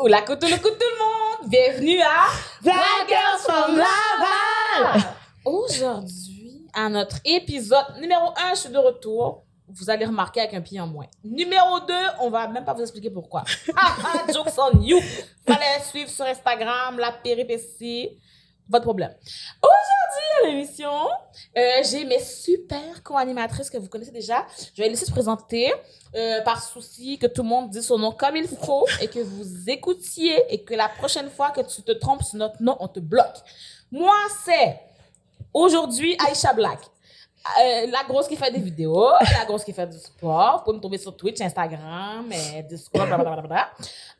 Oula, coucou tout le monde! Bienvenue à Black Girls from Laval! Aujourd'hui, à notre épisode numéro 1, je suis de retour. Vous allez remarquer avec un pied en moins. Numéro 2, on va même pas vous expliquer pourquoi. Jokes on you! Fallait suivre sur Instagram, la péripétie. Votre problème. Aujourd'hui, à l'émission, j'ai mes super co-animatrices que vous connaissez déjà. Je vais les laisser se présenter par souci que tout le monde dise son nom comme il faut et que vous écoutiez et que la prochaine fois que tu te trompes sur notre nom, on te bloque. Moi, c'est aujourd'hui Aïcha Black. La grosse qui fait des vidéos, la grosse qui fait du sport. Vous pouvez me trouver sur Twitch, Instagram, Discord, blablabla.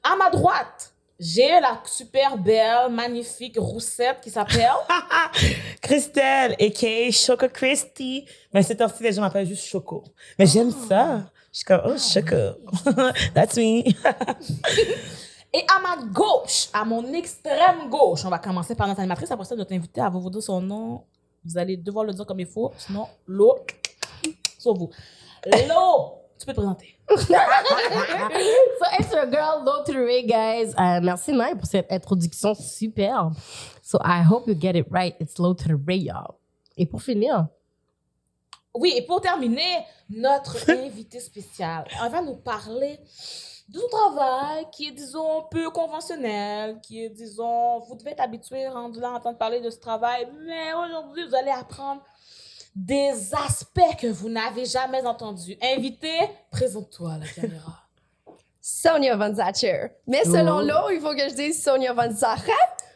À ma droite, j'ai la super belle, magnifique roussette qui s'appelle Christelle, a.k.a. Choco Christy. Mais cette temps-ci, les gens m'appellent juste Choco. Mais j'aime ça. Je suis comme, oh, Choco. That's me. Et à ma gauche, à mon extrême gauche, on va commencer par notre animatrice. Après ça, notre invité, elle va vous dire son nom. Vous allez devoir le dire comme il faut. Sinon, Lo, sur vous. Lo, tu peux te présenter. So, it's your girl, Lo Touré, guys. Merci, Naï, pour cette introduction superbe. So, I hope you get it right. It's Lo Touré, y'all. Et pour finir, Oui, et pour terminer, notre invité spécial, elle va nous parler de son travail qui est, disons, peu conventionnel, qui est, disons, vous devez être habitué, rendu là, à entendre parler de ce travail, mais aujourd'hui, vous allez apprendre des aspects que vous n'avez jamais entendus. Invité, présente-toi à la caméra. Sonia Van Zacher. Mais selon l'eau, il faut que je dise Sonia Van Zacher.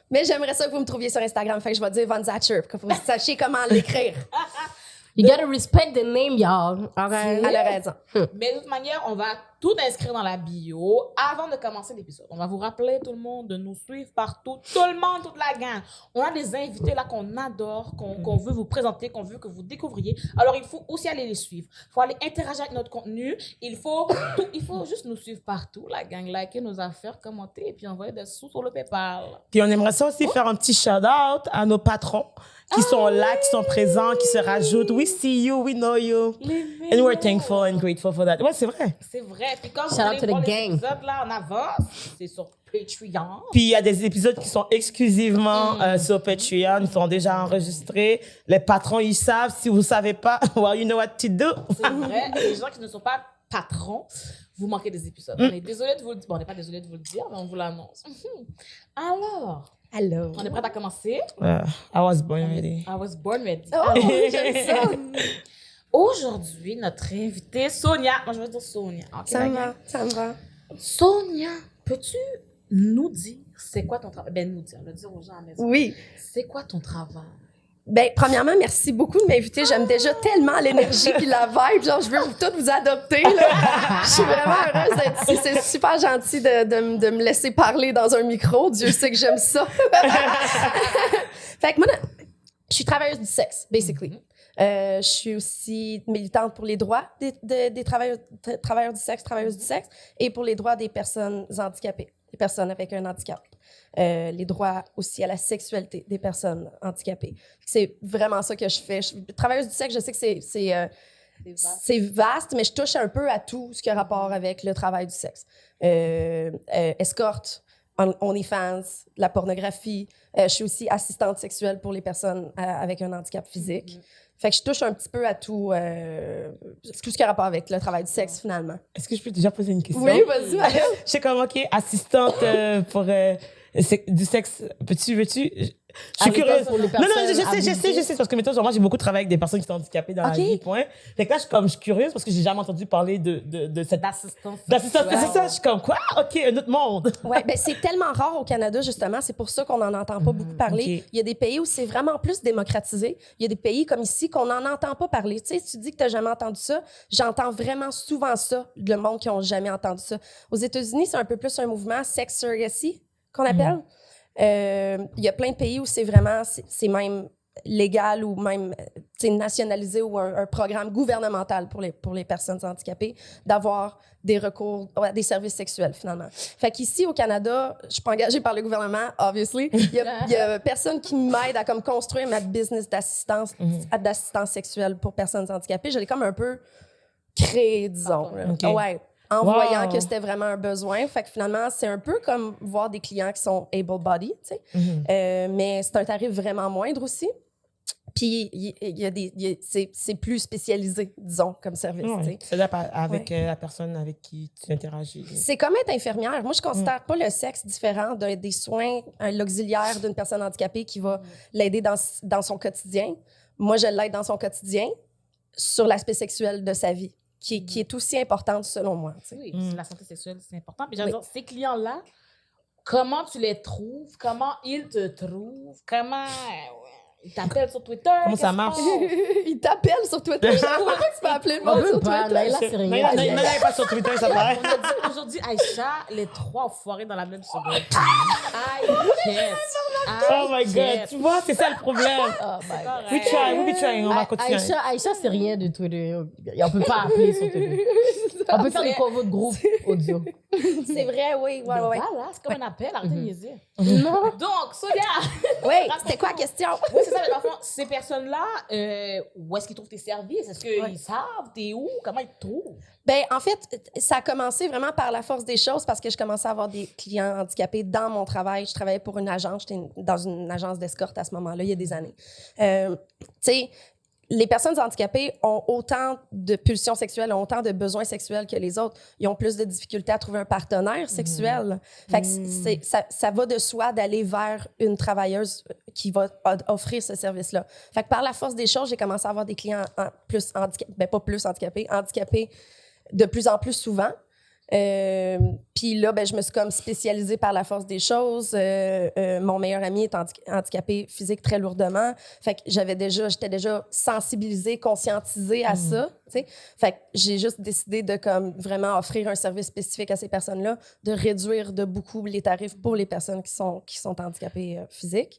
Mais j'aimerais ça que vous me trouviez sur Instagram. Fait que je vais dire Van Zacher pour que vous sachiez comment l'écrire. you gotta respect the name, y'all. Okay? Elle a raison. Mais de toute manière, on va tout inscrire dans la bio avant de commencer l'épisode. On va vous rappeler, tout le monde, de nous suivre partout. Tout le monde, toute la gang. On a des invités là qu'on adore, qu'on veut vous présenter, qu'on veut que vous découvriez. Alors, il faut aussi aller les suivre. Il faut aller interagir avec notre contenu. Il faut juste nous suivre partout, la gang. Liker nos affaires, commenter et puis envoyer des sous sur le PayPal. Puis on aimerait ça aussi faire un petit shout-out à nos patrons qui sont là, qui sont présents, qui se rajoutent. We see you, we know you. And we're thankful and grateful for that. Ouais, c'est vrai. C'est vrai. Puis comme vous Shout out voulez to the voir les gang. épisodes là en avance, c'est sur Patreon. Puis il y a des épisodes qui sont exclusivement sur Patreon, ils sont déjà enregistrés. Les patrons, ils savent. Si vous ne savez pas, well, you know what to do. C'est vrai. Les gens qui ne sont pas patrons, vous manquez des épisodes. On est désolé de vous le dire. Bon, on n'est pas désolé de vous le dire, mais on vous l'annonce. Alors, Allô. on est prêt à commencer? I was born ready. I was born ready. Oh, j'aime ça. Aujourd'hui, notre invitée, Sonia. Moi, je vais dire Sonia. Ok, Ça la me gang. va, ça me va. Sonia, peux-tu nous dire c'est quoi ton travail? Ben, nous dire, le dire aux gens à la maison. Oui. C'est quoi ton travail? Ben, premièrement, merci beaucoup de m'inviter. J'aime déjà tellement l'énergie puis la vibe. Genre, je veux toutes vous adopter, là. Je suis vraiment heureuse d'être ici. C'est super gentil de me laisser parler dans un micro. Dieu sait que j'aime ça. Fait que moi, je suis travailleuse du sexe, basically. Je suis aussi militante pour les droits des travailleurs du sexe, travailleuses du sexe, et pour les droits des personnes handicapées, des personnes avec un handicap. Les droits aussi à la sexualité des personnes handicapées. C'est vraiment ça que je fais. Travailleuse du sexe, je sais que c'est vaste, mais je touche un peu à tout ce qui a rapport avec le travail du sexe. Escorte, OnlyFans, la pornographie. Je suis aussi assistante sexuelle pour les personnes avec un handicap physique. Fait que je touche un petit peu à tout ce qui a rapport avec le travail du sexe, finalement. Est-ce que je peux déjà poser une question? Oui, vas-y, Marianne. Je sais comme, OK, assistante pour du sexe. Veux-tu? Je suis curieuse. pour les Non, je personnes sais. Parce que, mettons, genre, moi, j'ai beaucoup travaillé avec des personnes qui sont handicapées dans la vie, point. Fait que là, je suis curieuse parce que j'ai jamais entendu parler de cette D'assistance. d'assistance. C'est ça, je suis comme, quoi? OK, un autre monde. Ouais, ben c'est tellement rare au Canada, justement. C'est pour ça qu'on n'en entend pas beaucoup parler. ok. Il y a des pays où c'est vraiment plus démocratisé. Il y a des pays comme ici qu'on n'en entend pas parler. Tu sais, si tu dis que tu n'as jamais entendu ça, j'entends vraiment souvent ça, le monde qui n'a jamais entendu ça. Aux États-Unis, c'est un peu plus un mouvement sex surrogacy qu'on appelle. Il y a plein de pays où c'est vraiment, c'est même légal ou même nationalisé ou un programme gouvernemental pour les personnes handicapées d'avoir des recours à des services sexuels, finalement. Fait qu'ici, au Canada, je suis pas engagée par le gouvernement, obviously. Il y a personne qui m'aide à comme, construire ma business d'assistance sexuelle pour personnes handicapées. Je l'ai comme un peu créé, disons. Okay. Ouais. en Wow. voyant que c'était vraiment un besoin. Fait que finalement, c'est un peu comme voir des clients qui sont able-bodied, tu sais. Mais c'est un tarif vraiment moindre aussi. Puis c'est plus spécialisé, disons, comme service. tu sais. C'est là avec la personne avec qui tu interagis. C'est comme être infirmière. Moi, je considère pas le sexe différent des soins, l'auxiliaire d'une personne handicapée qui va l'aider dans son quotidien. Moi, je l'aide dans son quotidien sur l'aspect sexuel de sa vie, qui est aussi importante selon moi. tu sais. Oui, la santé sexuelle, c'est important. Puis j'adore ces clients-là, comment tu les trouves? Comment ils te trouvent? Comment ils t'appellent sur Twitter? Comment ça Qu'est-ce marche? qu'on- Il t'appelle sur Twitter. Pourquoi tu peux appeler le On monde peut sur pas, Twitter? Naila, c'est rien. Non, il pas sur Twitter, ça paraît. On a dit aujourd'hui, Aïcha, les 3 foirés dans la même seconde. Oh my God, tu vois, c'est ça le problème. Oh my God. We trying, on va continuer. Aïcha, c'est rien de Twitter. On peut pas appeler sur Twitter. On peut faire des convos de groupe audio. C'est vrai, oui. Ouais. Voilà, c'est comme un appel, arrêtez de niaiser. Non. Donc, Sonia, Oui, c'était quoi la question? oui, c'est ça, mais dans le fond, ces personnes-là, où est-ce qu'ils trouvent tes services? Est-ce qu'ils savent? T'es où? Comment ils te trouvent? Ben, en fait, ça a commencé vraiment par la force des choses parce que je commençais à avoir des clients handicapés dans mon travail. Je travaillais pour une agence, j'étais dans une agence d'escorte à ce moment-là, il y a des années. Tu sais, les personnes handicapées ont autant de pulsions sexuelles, ont autant de besoins sexuels que les autres. Ils ont plus de difficultés à trouver un partenaire sexuel. Fait que ça va de soi d'aller vers une travailleuse qui va offrir ce service-là. Fait que par la force des choses, j'ai commencé à avoir des clients plus handicapés, ben pas plus handicapés de plus en plus souvent. Puis là, ben, je me suis comme spécialisée par la force des choses. Mon meilleur ami est handicapé physique très lourdement. Fait que j'étais déjà sensibilisée, conscientisée à ça. T'sais. Fait que j'ai juste décidé de comme vraiment offrir un service spécifique à ces personnes-là, de réduire de beaucoup les tarifs pour les personnes qui sont handicapées physiques.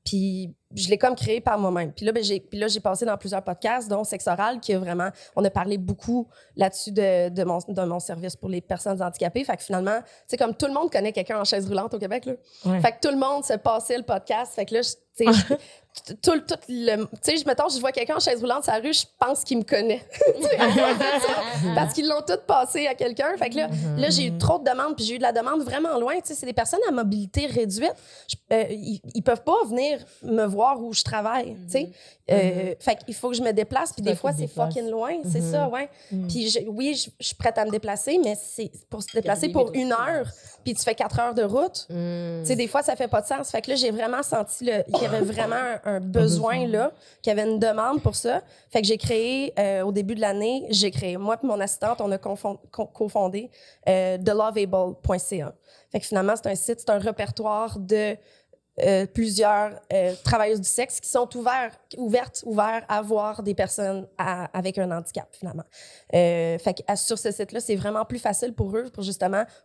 Puis je l'ai comme créé par moi-même. Puis là, j'ai passé dans plusieurs podcasts, dont Sexe Oral, qui a vraiment... On a parlé beaucoup là-dessus de mon service pour les personnes handicapées. Fait que finalement, tu sais, comme tout le monde connaît quelqu'un en chaise roulante au Québec, là. Ouais. Fait que tout le monde se passait le podcast. Fait que là, tu sais, mettons, je vois quelqu'un en chaise roulante sur la rue, je pense qu'il me connaît. Parce qu'ils l'ont tout passé à quelqu'un. Fait que là, j'ai eu trop de demandes, puis j'ai eu de la demande vraiment loin. Tu sais, c'est des personnes à mobilité réduite. Ils peuvent pas venir me voir où je travaille, tu sais. Fait qu'il faut que je me déplace, puis des fois, c'est fucking loin. C'est ça, ouais. Puis je suis prête à me déplacer, mais c'est pour se déplacer pour 1 heure, puis tu fais 4 heures de route. Tu sais, des fois, ça fait pas de sens. Fait que là, j'ai vraiment senti qu'il y avait vraiment un besoin là, qu'il y avait une demande pour ça. Fait que j'ai créé, au début de l'année, moi et mon assistante, on a cofondé theloveable.ca. Fait que finalement, c'est un site, c'est un répertoire de plusieurs travailleuses du sexe qui sont ouvertes à voir des personnes avec un handicap, finalement. Fait que sur ce site-là, c'est vraiment plus facile pour eux,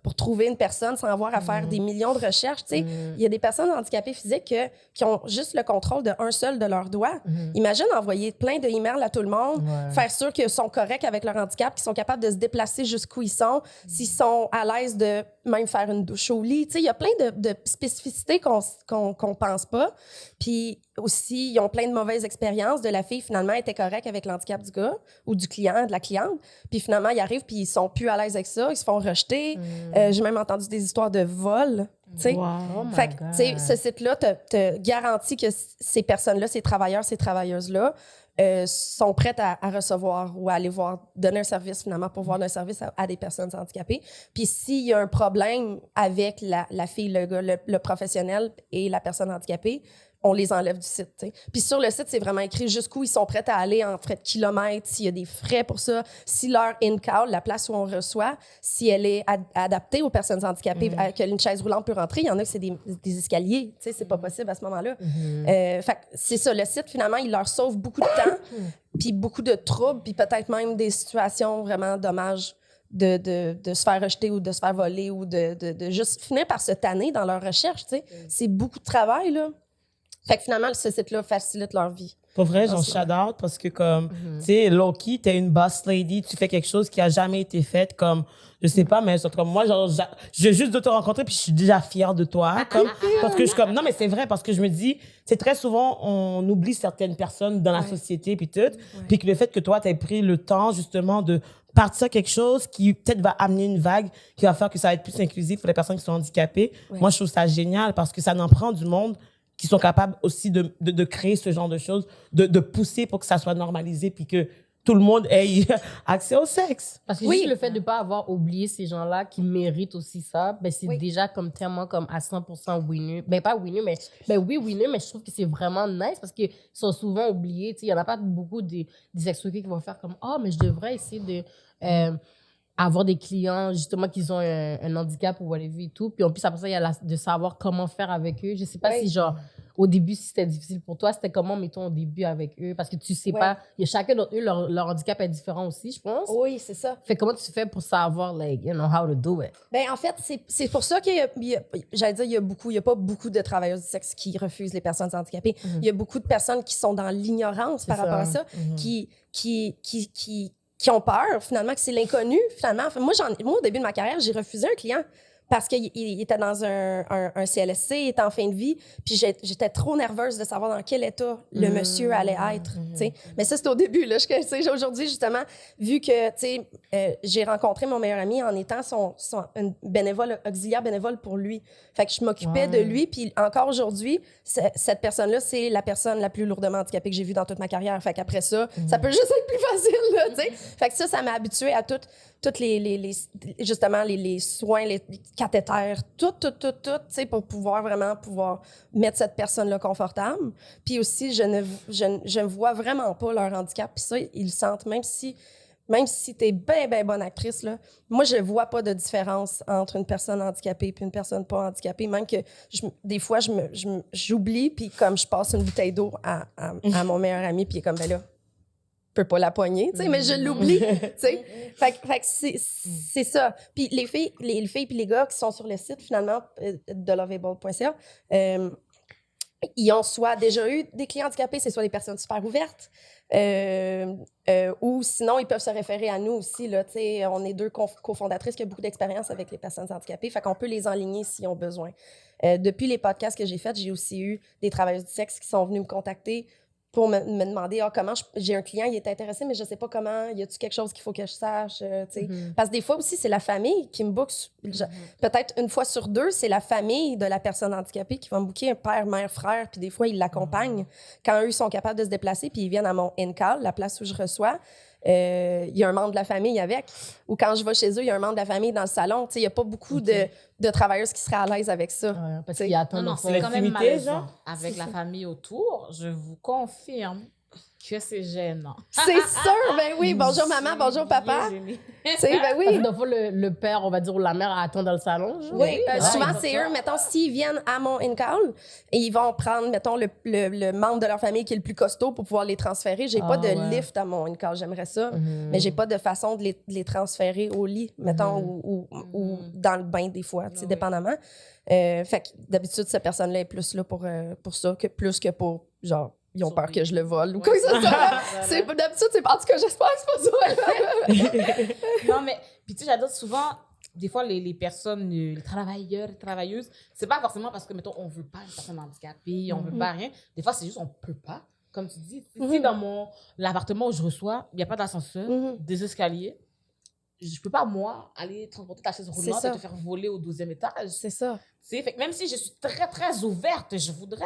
pour trouver une personne sans avoir à faire des millions de recherches. Tu sais, il y a des personnes handicapées physiques qui ont juste le contrôle d'un seul de leurs doigts. Imagine envoyer plein de emails à tout le monde, faire sûr qu'ils sont corrects avec leur handicap, qu'ils sont capables de se déplacer jusqu'où ils sont, s'ils sont à l'aise de même faire une douche au lit. Tu sais, il y a plein de spécificités qu'on pense pas. Puis aussi, ils ont plein de mauvaises expériences. De la fille, finalement, était correcte avec l'handicap du gars ou du client, de la cliente. Puis finalement, ils arrivent puis ils sont plus à l'aise avec ça. Ils se font rejeter. J'ai même entendu des histoires de vol. Fait que, tu sais, ce site-là te garantit que ces personnes-là, ces travailleurs, ces travailleuses-là, sont prêtes à recevoir ou à aller donner un service finalement pour voir un service à des personnes handicapées. Puis s'il y a un problème avec la fille, le gars, le professionnel et la personne handicapée, on les enlève du site. T'sais. Puis sur le site, c'est vraiment écrit jusqu'où ils sont prêts à aller en frais de kilomètres, s'il y a des frais pour ça, si leur in-call, la place où on reçoit, si elle est adaptée aux personnes handicapées, qu'une chaise roulante peut rentrer. Il y en a que c'est des escaliers. C'est pas possible à ce moment-là. Fait que c'est ça. Le site, finalement, il leur sauve beaucoup de temps, puis beaucoup de troubles, puis peut-être même des situations vraiment dommages de se faire rejeter ou de se faire voler ou de juste finir par se tanner dans leur recherche. C'est beaucoup de travail, là. Fait que finalement, ce site-là facilite leur vie. Pour vrai, j'en shout out parce que comme, tu sais, Loki, t'es une boss lady, tu fais quelque chose qui a jamais été fait, comme, je sais pas, mais comme moi, genre, je juste de te rencontrer puis je suis déjà fière de toi, comme, parce que je suis comme, non, mais c'est vrai, parce que je me dis, c'est très souvent, on oublie certaines personnes dans la société puis tout, puis que le fait que toi, t'aies pris le temps, justement, de partir quelque chose qui peut-être va amener une vague qui va faire que ça va être plus inclusif pour les personnes qui sont handicapées. Ouais. Moi, je trouve ça génial parce que ça en prend du monde qui sont capables aussi de créer ce genre de choses, de pousser pour que ça soit normalisé puis que tout le monde ait accès au sexe. Parce que Oui. juste le fait de ne pas avoir oublié ces gens-là qui méritent aussi ça, ben c'est Oui. déjà comme tellement comme à 100% winner. Ben pas winner, mais oui, winner, mais je trouve que c'est vraiment nice parce qu'ils sont souvent oubliés. Tu sais, il n'y en a pas beaucoup des ex-workers qui vont faire comme « Ah, mais je devrais essayer de avoir des clients justement qui ont un handicap ou whatever et tout. » Puis en plus, après ça, il y a de savoir comment faire avec eux. Je ne sais pas Oui. si genre... Au début, si c'était difficile pour toi, c'était comment, mettons, au début avec eux? Parce que tu sais Ouais. pas, il y a chacun d'entre eux, leur handicap est différent aussi, je pense. Oui, c'est ça. Fait comment tu fais pour savoir, like, you know, how to do it? Ben, en fait, c'est pour ça j'allais dire, il y a pas beaucoup de travailleurs du sexe qui refusent les personnes handicapées. Il y a beaucoup de personnes qui sont dans l'ignorance par C'est rapport à ça. ça, qui ont peur, finalement, que c'est l'inconnu, finalement. Enfin, moi, au début de ma carrière, j'ai refusé un client parce qu'il était dans un CLSC, il était en fin de vie, puis j'étais trop nerveuse de savoir dans quel état le monsieur allait être, tu sais. Mais ça, c'était au début, là. Aujourd'hui, justement, vu que, tu sais, j'ai rencontré mon meilleur ami en étant un bénévole, auxiliaire bénévole pour lui. Fait que je m'occupais de lui, puis encore aujourd'hui, cette personne-là, c'est la personne la plus lourdement handicapée que j'ai vue dans toute ma carrière. Fait qu'après ça, ça peut juste être plus facile, là, tu sais. Fait que ça m'a habituée à toutes justement les soins, les cathéters, tout, tu sais, pour pouvoir mettre cette personne-là confortable. Puis aussi, je ne vois vraiment pas leur handicap. Puis ça, ils le sentent, même si t'es bien bonne actrice, là, moi, je vois pas de différence entre une personne handicapée et une personne pas handicapée. Même que des fois, j'oublie, puis comme je passe une bouteille d'eau à mon meilleur ami, puis il est comme, ben là, je peux pas la poigner, tu sais, mais je l'oublie, tu sais. Fait que c'est ça. Puis les filles puis les gars qui sont sur le site, finalement, de loveable.ca, ils ont soit déjà eu des clients handicapés, c'est soit des personnes super ouvertes, ou sinon, ils peuvent se référer à nous aussi, là, tu sais. On est deux cofondatrices qui ont beaucoup d'expérience avec les personnes handicapées, fait qu'on peut les enligner s'ils ont besoin. Depuis les podcasts que j'ai faits, j'ai aussi eu des travailleurs du sexe qui sont venus me contacter pour me demander comment j'ai un client, il est intéressé, mais je sais pas comment, y a-tu quelque chose qu'il faut que je sache, tu sais. Parce que des fois aussi, c'est la famille qui me book. Peut-être une fois sur deux, c'est la famille de la personne handicapée qui va me booker un père, mère, frère, puis des fois, ils l'accompagnent quand eux sont capables de se déplacer, puis ils viennent à mon in-call, la place où je reçois. Il y a un membre de la famille avec. Ou quand je vais chez eux, il y a un membre de la famille dans le salon. Tu sais, il n'y a pas beaucoup de travailleuses qui seraient à l'aise avec ça. Ouais, parce qu'il y a tant Non, d'enfants. c'est quand même L'intimité, malaisant. genre? Avec la famille autour, je vous confirme que c'est gênant. C'est sûr, ben oui. Bonjour maman, bonjour papa. Tu sais, ben Parce oui. que des fois, le père, on va dire, ou la mère attend dans le salon. Genre. Oui, Ouais, souvent, c'est c'est ça. eux, mettons, s'ils viennent à mon in-call, et ils vont prendre, mettons, le membre de leur famille qui est le plus costaud pour pouvoir les transférer. J'ai pas de ouais. lift à mon in-call, j'aimerais ça, mais j'ai pas de façon de les transférer au lit, mettons, ou dans le bain des fois, tu sais, dépendamment. Fait que d'habitude, cette personne-là est plus là pour ça, plus que pour, genre, ils ont peur que je le vole ou quoi que ce soit. D'habitude, c'est en tout cas, j'espère que c'est pas ça. Non, mais, puis tu sais, j'adore souvent, des fois, les personnes, les travailleurs, les travailleuses, c'est pas forcément parce que, mettons, on veut pas une personne handicapée, on veut pas rien. Des fois, c'est juste on peut pas. Comme tu dis, si dans l'appartement où je reçois, il n'y a pas d'ascenseur, des escaliers, je peux pas, moi, aller transporter ta chaise roulante et te faire voler au 12e étage. C'est ça. Tu sais, fait que même si je suis très, très ouverte, je voudrais.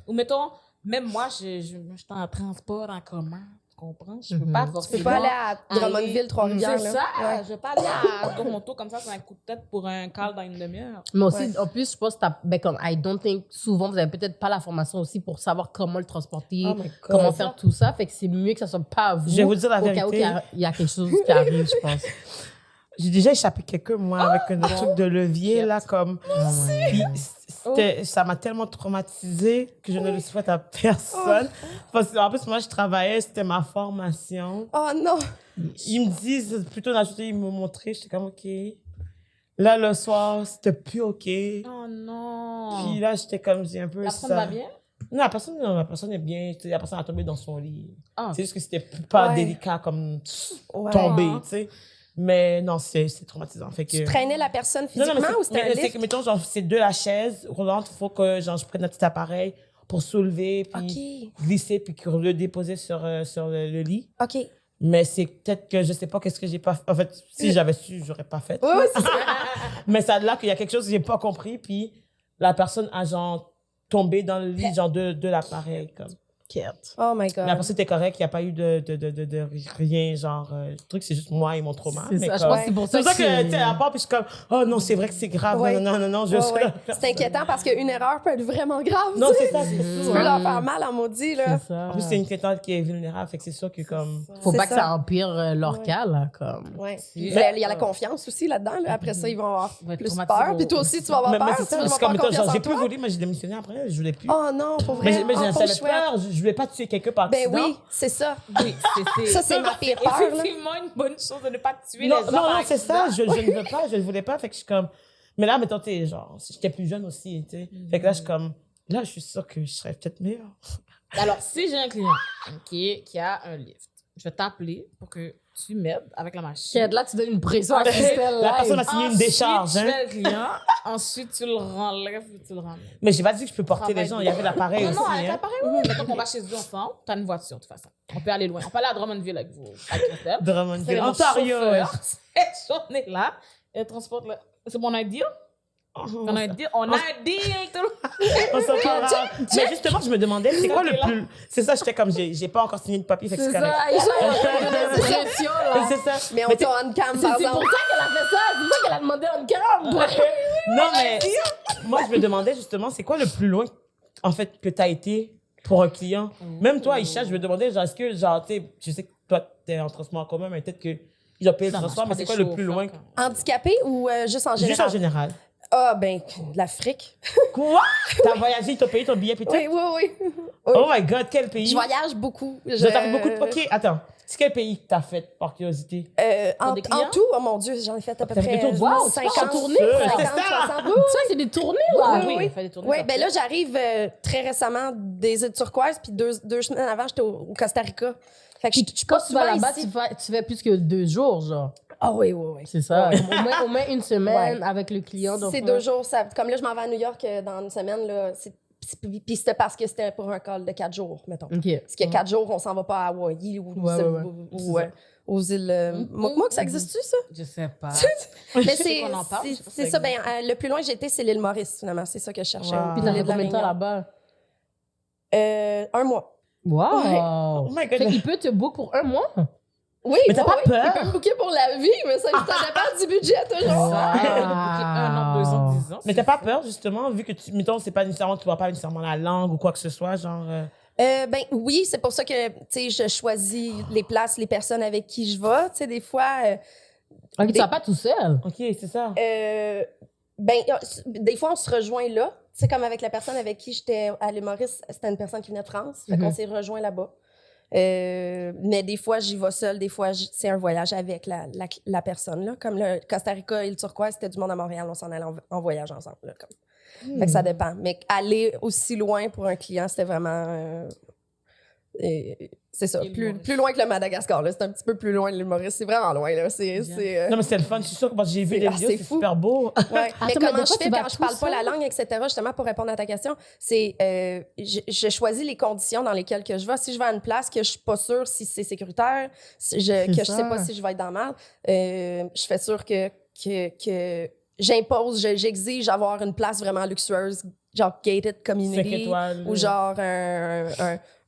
Ou mettons, même moi, je suis en transport en commun, tu comprends? Je peux pas forcément. Tu peux pas aller à Drummondville, Trois-Rivières. C'est là. ça. Ouais. Je vais pas aller à Toronto comme ça, c'est un coup de tête pour un call dans une demi-heure. Mais aussi, en plus, je pense que comme I don't think, souvent, vous avez peut-être pas la formation aussi pour savoir comment le transporter, Oh my God. comment faire tout ça. Fait que c'est mieux que ça soit pas à vous. Je vais vous dire la au cas où vérité. il y a quelque chose qui arrive, je pense. J'ai déjà échappé quelqu'un, moi, avec un truc de levier, là, comme... Puis ça m'a tellement traumatisée que je ne le souhaite à personne. Parce qu'en plus, moi, je travaillais, c'était ma formation. Oh non! Ils me disent, plutôt d'ajouter, ils m'ont montré, j'étais comme, OK. Là, le soir, c'était plus OK. Oh non. Puis là, j'étais comme, j'ai un peu La ça. personne va bien? Non, la personne est bien. Tu sais, la personne a tombé dans son lit. Ah. C'est juste que c'était pas Ouais. délicat comme Ouais. tomber, tu sais. Mais non, c'est traumatisant. Fait que... Tu traînais la personne physiquement Non, ou c'était un c'est lift? que, mettons, genre, c'est de la chaise roulante, il faut que genre, je prenne un petit appareil pour soulever, puis glisser, puis le déposer sur le lit. OK. Mais c'est peut-être que je sais pas qu'est-ce que j'ai pas fait. En fait, si j'avais su, j'aurais pas fait. Oui, c'est ça. Mais ça là qu'il y a quelque chose que j'ai pas compris, puis la personne a genre tombé dans le lit genre de l'appareil comme. Oh my God. Mais après c'était correct, il y a pas eu de rien genre le truc c'est juste moi et mon trauma. C'est mais ça, je comme- pense que c'est pour ça c'est pour ça que que tu sais à part puis je suis comme oh non c'est vrai que c'est grave Ouais. non je Ouais, suis ouais. la C'est personne. inquiétant parce qu'une erreur peut être vraiment grave. Non tu sais. c'est ça c'est Tu sûr. peux leur faire mal en maudit, là. C'est ça. En plus c'est une clientèle qui est vulnérable fait que c'est sûr que comme Faut C'est pas que ça. ça empire leur Ouais. cas, là, comme. Ouais. Mais- Il y a la confiance aussi là-dedans. Là. Après ça, ils vont avoir Ils vont être plus traumatisés peur. Puis toi aussi, tu vas avoir mais peur. c'est Tu ça vas c'est avoir comme pas mettons, confiance genre, en j'ai plus toi. volé mais j'ai démissionné après je voulais plus. Oh non, pour vrai. mais Oh, j'avais pas chouette. peur je voulais pas tuer quelqu'un par Ben accident. oui, c'est ça. Oui, Ça, c'est ma pire peur. Là. effectivement une bonne chose de ne pas tuer Non, les gens. non, par non, c'est ça. accident. Je ne veux pas, je ne voulais pas. Fait que je suis comme. Mais là, mettons, tu sais, genre, si j'étais plus jeune aussi, tu sais. Fait que là, je suis comme. Là, je suis sûre que je serais peut-être meilleure. Alors, si j'ai un client qui a un lift, je vais t'appeler pour que tu m'aides avec la machine. Là, tu donnes une pression à La Christelle. personne a signé une décharge, Tu hein. fais le client, ensuite tu le renlèves et tu le ramènes. Mais j'ai pas dit que je peux porter les gens. Il y avait l'appareil Non, aussi. non, avec hein. l'appareil, oui. Mettons qu'on va chez eux ensemble, t'as une voiture, de toute façon. On peut aller loin. On peut aller à Drummondville avec vous, avec Christelle. Drummondville. C'est mon Ontario. chauffeur. Cette journée-là, elle transporte le... C'est mon idea? On a un deal, on a un deal, tout le On s'en parlera. Mais justement, je me demandais, c'est quoi le Ok, là. plus. C'est ça, j'étais comme, j'ai pas encore signé de papier, fait que C'est c'est correct. ça, Aïcha, elle a une pression, là. C'est ça. Mais on Mais t'a on cam, C'est par pour exemple. ça qu'elle a fait ça. C'est pour ça qu'elle a demandé un cam. Non, mais moi, je me demandais justement, c'est quoi le plus loin, en fait, que tu as été pour un client? Même toi, Aïcha, je me demandais, genre, est-ce que, genre, tu sais, je sais que toi, tu es en transport en commun, mais peut-être que ils ont payé le transport, mais c'est quoi le plus loin? Handicapé ou juste en Juste en général? général. Ah, ben, l'Afrique. Quoi? T'as voyagé, t'as payé ton billet, puis tout? Oui, oui, oui. Oh my God, quel pays? Je voyage beaucoup. Je t'as fait beaucoup de... OK, attends. C'est quel pays que t'as fait, par curiosité? En, des en clients? tout, oh mon Dieu, j'en ai fait à peu T'as fait près des tours du monde, 50 tournées, c'est 50, ça. 60. Ça, c'est des tournées, là. Oui, oui. il fait des tournées. Oui, ben là, j'arrive très récemment des îles Turquoises, puis deux semaines avant, j'étais au Costa Rica. Fait que je suis Quand pas tu vas souvent là-bas, ici. tu fais plus que 2 jours, genre. Ah oui, oui, oui. C'est ça. Au moins une semaine avec le client. donc, C'est 2 jours. Comme là, je m'en vais à New York dans une semaine. Là, puis c'était parce que c'était pour un call de 4 jours, mettons. OK. Parce que 4 jours, on s'en va pas à Hawaï ou, aux îles Mouk, ça existe-tu, ça? Je sais pas. Mais c'est qu'on en parle, je sais pas si c'est ça ça. Ben, le plus loin que j'ai été, c'est l'île Maurice, finalement. C'est ça que je cherchais. Wow. Puis Dans t'as fait l'île de la combien de temps Réunion. là-bas? 1 mois. Wow! Oh my God. Fait qu'il peut te book pour 1 mois? Oui, Mais t'as oui, pas oui. peur? Il peut me booker pour la vie, mais ça dépend du budget, toujours. Un an, 2 ans, 10 ans. Mais t'as pas peur, justement, vu que, mettons, c'est pas nécessairement, tu vois pas nécessairement la langue ou quoi que ce soit, genre... Ben oui, c'est pour ça que, tu sais, je choisis les places, les personnes avec qui je vais. Tu sais, des fois... Ok, tu vas pas tout seul. OK, c'est ça. Des fois, on se rejoint là. Tu sais, comme avec la personne avec qui j'étais à l'île Maurice, c'était une personne qui venait de France. Fait qu'on s'est rejoint là-bas. Mais des fois, j'y vais seule. Des fois, c'est un voyage avec la personne. Là. Comme le Costa Rica et le Turquoise, c'était du monde à Montréal. On s'en allait en voyage ensemble. Là, comme. Fait que ça dépend. Mais aller aussi loin pour un client, c'était vraiment... c'est ça. Plus loin que le Madagascar. Là. C'est un petit peu plus loin de l'île Maurice. C'est vraiment loin. Là. Non, mais c'est le fun. Je suis sûre que parce que j'ai vu c'est des vidéos, assez c'est fou. super beau. Ouais. Mais mais comment des je fois, fais tu vas quand je tout parle pas seul? la langue, etc., justement, pour répondre à ta question, c'est je choisis les conditions dans lesquelles que je vais. Si je vais à une place que je suis pas sûre si c'est sécuritaire, que je sais pas si je vais être dans le mal, je fais sûr que j'impose, j'exige avoir une place vraiment luxueuse, genre gated 5 community, étoiles. ou genre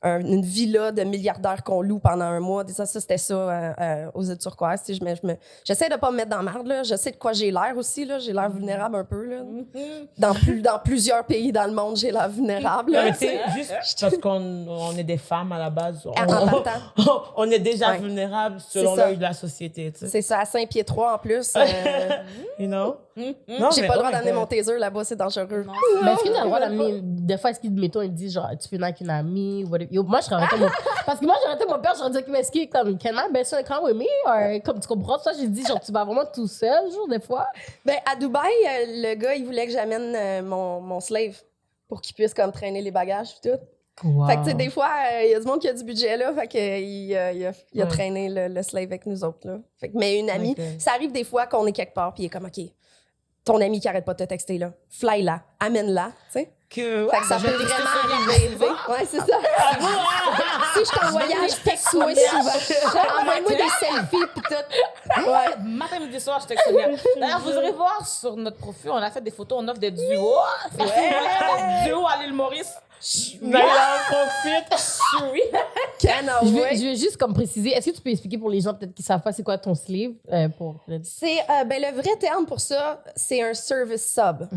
une villa de milliardaires qu'on loue pendant un mois. Ça c'était ça aux îles Turquoises. Tu sais, j'essaie de pas me mettre dans la merde. Là. Je sais de quoi j'ai l'air aussi. Là. J'ai l'air vulnérable un peu. Là. Dans plusieurs pays dans le monde, j'ai l'air vulnérable. Non, là, mais tu tu sais. sais, juste parce qu'on est des femmes à la base, En partant. on est déjà Ouais. vulnérables selon C'est ça. l'œil de la société, tu sais. C'est ça, à 5 pieds 3 en plus. You know? Non, J'ai mais pas le droit oh my d'amener God. mon taser là-bas, c'est dangereux. Mais est-ce que tu as le droit d'amener. Des fois, est-ce qu'ils, mettons, ils disent genre, tu fais avec une amie ou whatever. Yo, moi, je serais arrêté mon. Parce que moi, j'aurais été mon père, j'aurais dit, est-ce qu'il est comme, can my best friend come with me? Or, comme tu comprends ça, j'ai dit, genre, tu vas vraiment tout seul, genre, des fois. Ben, à Dubaï, le gars, il voulait que j'amène mon slave pour qu'il puisse comme traîner les bagages et tout. Wow. Fait que, tu sais, des fois, il y a du monde qui a du budget, là. Fait que, il a Ouais. traîné le slave avec nous autres, là. Fait que, mais une amie, Ok. ça arrive des fois qu'on est quelque part, puis il est comme, OK, ton ami qui arrête pas de te texter, là, fly là, amène-la, tu sais. que... Fait que ça peut vraiment arriver. Ouais, c'est ça. Si je suis en voyage, texte-moi souvent. Envoie-moi des selfies pis tout. Ouais. Matin, midi, soir, je texte Sonia. D'ailleurs, vous irez voir sur notre profil, on a fait des photos, on offre des duos. Des duos à l'île Maurice. Mais là, on profite. Cannot Je wait. veux juste comme préciser, est-ce que tu peux expliquer pour les gens peut-être qui savent pas c'est quoi ton sleeve pour C'est, le vrai terme pour ça, c'est un service sub.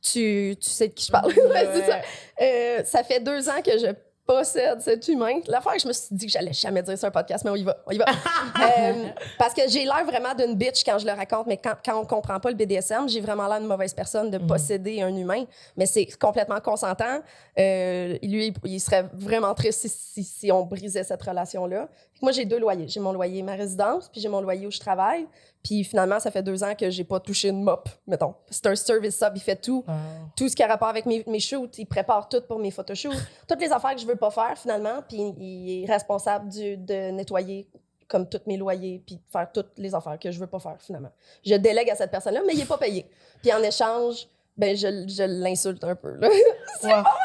Tu sais de qui je parle. Ouais, c'est ça. Ça fait 2 ans que je possède cet humain. L'affaire, je me suis dit que j'allais jamais dire sur un podcast, mais on y va. Parce que j'ai l'air vraiment d'une bitch quand je le raconte, mais quand on comprend pas le BDSM, j'ai vraiment l'air d'une mauvaise personne de posséder un humain, mais c'est complètement consentant. Lui, il serait vraiment triste si on brisait cette relation-là. Moi, j'ai 2 loyers. J'ai mon loyer ma résidence, puis j'ai mon loyer où je travaille. Puis finalement, ça fait 2 ans que j'ai pas touché une mop, mettons. C'est un service sub, il fait tout. Tout ce qui a rapport avec mes shoots, il prépare tout pour mes photoshoots. Toutes les affaires que je veux pas faire, finalement, puis il est responsable de nettoyer comme tous mes loyers, puis de faire toutes les affaires que je veux pas faire, finalement. Je délègue à cette personne-là, mais il est pas payé. Puis en échange, ben je l'insulte un peu, là.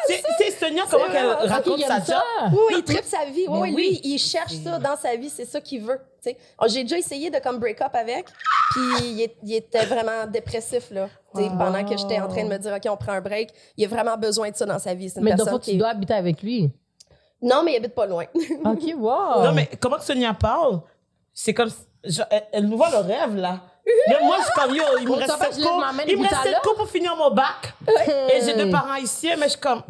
C'est Sonia, comment qu'elle raconte sa job? Oui, il tripe sa vie. Oui, lui, il cherche ça dans sa vie. C'est ça qu'il veut. T'sais. J'ai déjà essayé de comme break up avec, puis il était vraiment dépressif là. Pendant que j'étais en train de me dire, OK, on prend un break. Il a vraiment besoin de ça dans sa vie. C'est une Mais personne donc, tu dois habiter avec lui. Non, mais il habite pas loin. OK, wow. Non, mais comment que Sonia parle? C'est comme... genre, elle nous voit le rêve, là. Mais moi, je suis comme, yo, il me reste 7 cours. Il me reste 7 cours pour finir mon bac. Et j'ai 2 parents ici, mais je suis comme...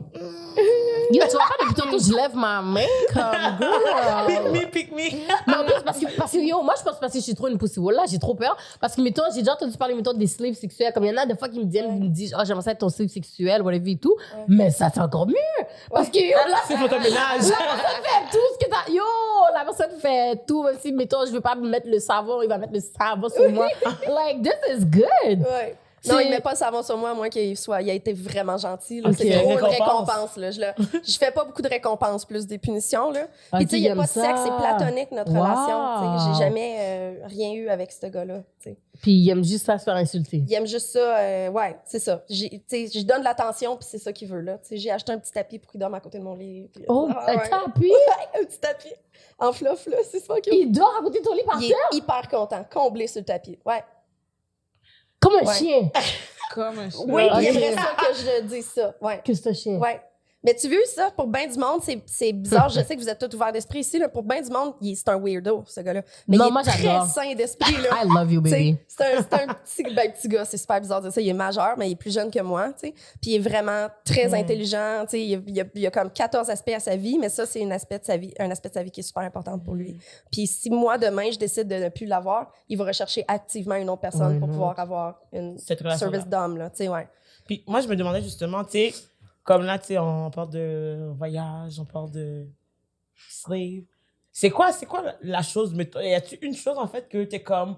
Yo, tu vois pas depuis tantôt, je lève ma main comme girl. Pick me. Mais en plus, parce que yo, moi, je pense parce que je suis trop une pussy là, j'ai trop peur. Parce que, mettons, j'ai déjà entendu parler, mettons, des slaves sexuels. Comme il y en a des fois qui me disent, oh, j'aimerais ça être ton slave sexuel, whatever et tout. Mais ça fait encore mieux. Parce que, yo, là, C'est photoménage. la personne fait tout ce que t'as. Yo, la personne fait tout. Même si, mettons, je veux pas me mettre le savon, il va mettre le savon sur moi. Like, this is good. Ouais. Non, il met pas le savon sur moi, à moins qu'il a été vraiment gentil. Là. Ok. C'est trop une Récompense. récompense. Là. Je fais pas beaucoup de récompenses, plus des punitions. Là. Puis, Ok, tu sais, il n'y a j'aime pas de sexe, ça. c'est platonique, notre Wow. relation. T'sais. J'ai jamais rien eu avec ce gars-là. T'sais. Puis il aime juste ça se faire insulter. Il aime juste ça. Ouais, c'est ça. Je donne de l'attention, puis c'est ça qu'il veut. Là. J'ai acheté un petit tapis pour qu'il dorme à côté de mon lit. Puis, Oh, ouais. tapis. Ouais, un petit tapis en fluff, là. C'est ça qu'il Il dort à côté de ton lit par Il terre. est hyper content, comblé sur le tapis. Ouais. Comme un Ouais. chien. Comme un chien. Oui, Ok. il aimerait ça que je dise ça. Ouais. Que c'est un chien. Ouais. Mais tu veux ça, pour bien du monde, c'est bizarre. Je sais que vous êtes tous ouverts d'esprit ici. Là, pour bien du monde, c'est un weirdo, ce gars-là. Mais Non, il est moi, très j'adore. sain d'esprit. Là. I love you, baby. T'sais, c'est un petit gars. C'est super bizarre de dire ça. Il est majeur, mais il est plus jeune que moi. T'sais. Puis il est vraiment très intelligent. T'sais. Il y a comme 14 aspects à sa vie, mais ça, c'est un aspect de sa vie qui est super important pour lui. Puis si moi, demain, je décide de ne plus l'avoir, il va rechercher activement une autre personne pour pouvoir avoir une Cette relation-là. service d'homme. Là, t'sais, ouais. Puis moi, je me demandais justement, tu sais, comme là, tu sais, on parle de voyage, on parle de slave. C'est quoi la chose, mais y a-tu une chose, en fait, que t'es comme,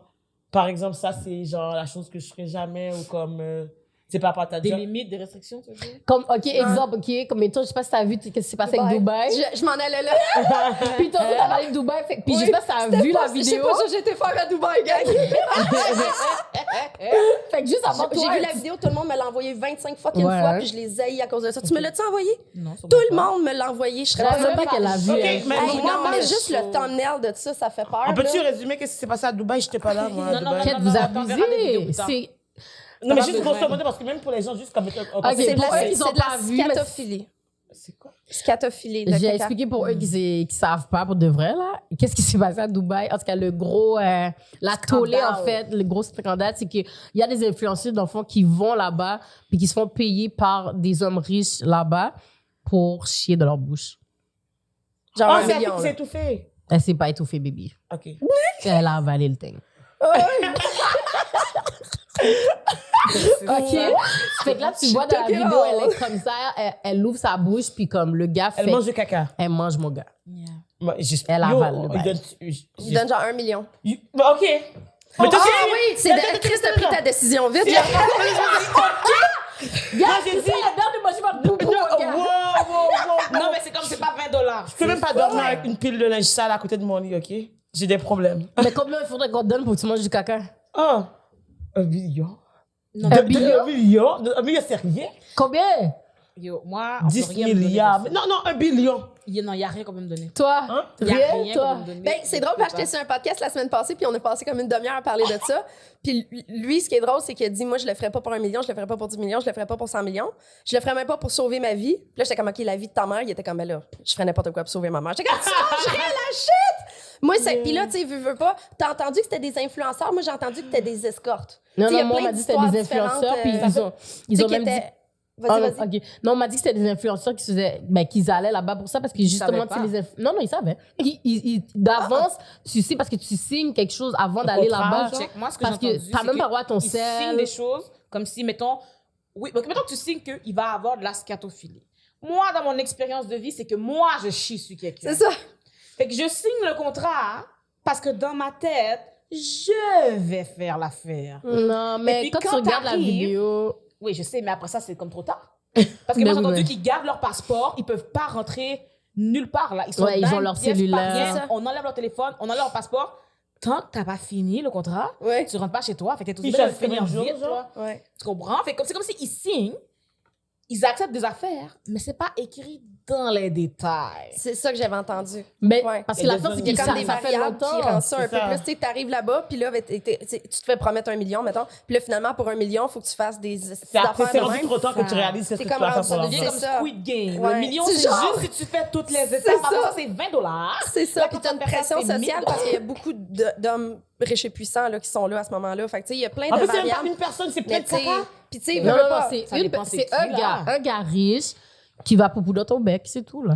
par exemple, ça, c'est genre la chose que je ferais jamais, ou comme, c'est pas rapport à ta Des job. limites, des restrictions, tu veux dire? Comme, OK, exemple, OK, comme mettons, je sais pas si t'as vu qu'est-ce qui s'est passé avec Dubaï. Je m'en allais là. Puis tantôt, t'as parlé de Dubaï. Puis je sais pas si t'as vu la vidéo. Je sais pas ça, j'étais faire à Dubaï, gang. Fait que juste avant J'ai toi, vu la vidéo, tout le monde me l'a envoyé 25 fucking Ouais. fois, puis je les haïs à cause de ça. Tu me l'as-tu envoyé? Non, Tout le monde me l'a envoyé. Je serais Je pas sais même là. pas qu'elle a vu. Ok, elle. mais Hey, moi, non, mais c'est juste chaud. le thumbnail de ça, ça fait peur. On peut-tu là. résumer qu'est-ce qui s'est passé à Dubaï? J'étais pas là, moi, à Non, non, Dubaï. Quête, vous on t'enverra des vidéos abusez. plus tard. C'est... Non, mais Ça juste va grosso besoin. modo, parce que même pour les gens, juste comme... Ok, C'est de pour eux la, qui c'est ont de la pas vu, mais- scatophilie. C'est quoi? Scatophilie. de J'ai caca. expliqué pour eux qui savent pas pour de vrai, là. Qu'est-ce qui s'est passé à Dubaï? En tout cas, le gros, la tollée, en fait, le gros scandale, c'est qu'il y a des influenceurs, dans le fond, qui vont là-bas puis qui se font payer par des hommes riches là-bas pour chier de leur bouche. Genre Oh, 1 c'est million. c'est là. étouffé. Elle s'est pas étouffée, baby. OK. Elle a avalé le thing. OK? Fait que là, tu vois dans la vidéo, elle est comme ça, elle ouvre sa bouche, puis comme le gars fait... Elle mange du caca. Elle mange, mon gars. Moi, j'espère. Elle avale le bail. Il donne genre 1 million. Bah, OK. Mais toi, Ah oui, c'est Chris a pris ta décision vite. là. Gars, j'ai c'est dit- ça, elle donne de manger votre boubou, mon gars. Non, mais c'est comme c'est pas $20. Je peux même pas dormir avec une pile de linge sale à côté de mon lit, OK? J'ai des problèmes. Mais combien il faudrait qu'on te donne pour que tu manges du caca? Oh, 1 million. Non, Un million? 1 million? 1 million, c'est rien. Combien? Yo, moi, on 10 peut rien me donner milliards. comme ça. Non, 1 billion. Non, il n'y a rien qu'on peut me donner. Toi, Hein? Il n'y a rien, rien toi. qu'on peut me donner. Ben, c'est drôle parce que j'étais sur un podcast la semaine passée, puis on a passé comme une demi-heure à parler de ça. Puis lui, ce qui est drôle, c'est qu'il a dit, moi, je le ferais pas pour 1 million, je le ferais pas pour 10 millions, je le ferais pas pour 100 millions. Je le ferais même pas pour sauver ma vie. Puis là, j'étais comme, OK, la vie de ta mère, il était comme, ben là, je ferais n'importe quoi pour sauver ma mère. J'étais comme, tu mangerais la shit! Moi, puis là, tu sais, veux pas, t'as entendu que c'était des influenceurs, moi, j'ai entendu que c'était des escortes. non, Tu sais, il y non, a moi, on plein m'a dit que c'était des d'histoires influenceurs, puis différentes, ils ont qui même dit... étaient- Ah, Vas-y. ok. Non, on m'a dit que c'était des influenceurs qui se faisaient, qu'ils allaient là-bas pour ça parce que justement, savaient tu sais, non, ils savaient. D'avance, tu sais, parce que tu signes quelque chose avant d'aller contrat, là-bas. genre. Check, moi, ce que Parce j'ai que entendu, t'as c'est même que pas droit à ton ils signent sel. des choses comme si, mettons... Oui, donc mettons que tu signes qu'il va avoir de la scatophilie. Moi, dans mon expérience de vie, c'est que moi, je chie sur quelqu'un. C'est ça. Fait que je signe le contrat parce que dans ma tête, je vais faire l'affaire. Non, Et mais puis, quand tu quand regardes la t'arrives- vidéo, Oui, je sais, mais après ça, c'est comme trop tard. Parce que moi, Ben j'ai oui, entendu ouais. qu'ils gardent leur passeport, ils peuvent pas rentrer nulle part, là. Ils sont Ouais, ils dans ont une leur pièce cellulaire. par pièce, C'est ça. on enlève leur téléphone, on enlève leur passeport. Tant que t'as pas fini le contrat, Ouais. tu rentres pas chez toi. Fait que t'es tout Ils seul de cherchent finir combien de vite, jours, genre? toi. Ouais. Tu comprends? Fait que c'est comme s'ils signent, ils acceptent des affaires, mais c'est pas écrit dans les détails. C'est ça que j'avais entendu. mais Ouais. parce que Et la les chose, c'est zones- Il y que a comme ça, des ça fait variables qui longtemps. rendent ça un C'est peu ça. plus. Tu sais, t'arrives là-bas, puis là, tu te fais promettre 1 million, mettons. Puis là, finalement, pour 1 million, il faut que tu fasses des C'est affaires c'est de rendu même. trop tard que tu réalises ce que C'est tu comme vas faire rendu- pour Ça l'argent. devient comme C'est ça. Squid Game. Ouais. Le million, C'est c'est genre- juste si tu fais toutes les C'est étapes. Après ça. ça, c'est 20 $. C'est ça. Là, Puis quand t'as tu une vas faire ça, pression c'est 1000 sociale parce qu'il y a beaucoup d'hommes riches et puissants là, qui sont là à ce moment-là. Fait que, tu sais, il y a plein En de plus, c'est même pas variables. une personne, c'est plein Mais de tu sais, caca. puis tu sais, Non, veux non, non, pas. Ça dépend c'est c'est qui, là. un gars riche qui va poupou dans ton bec, c'est tout, là.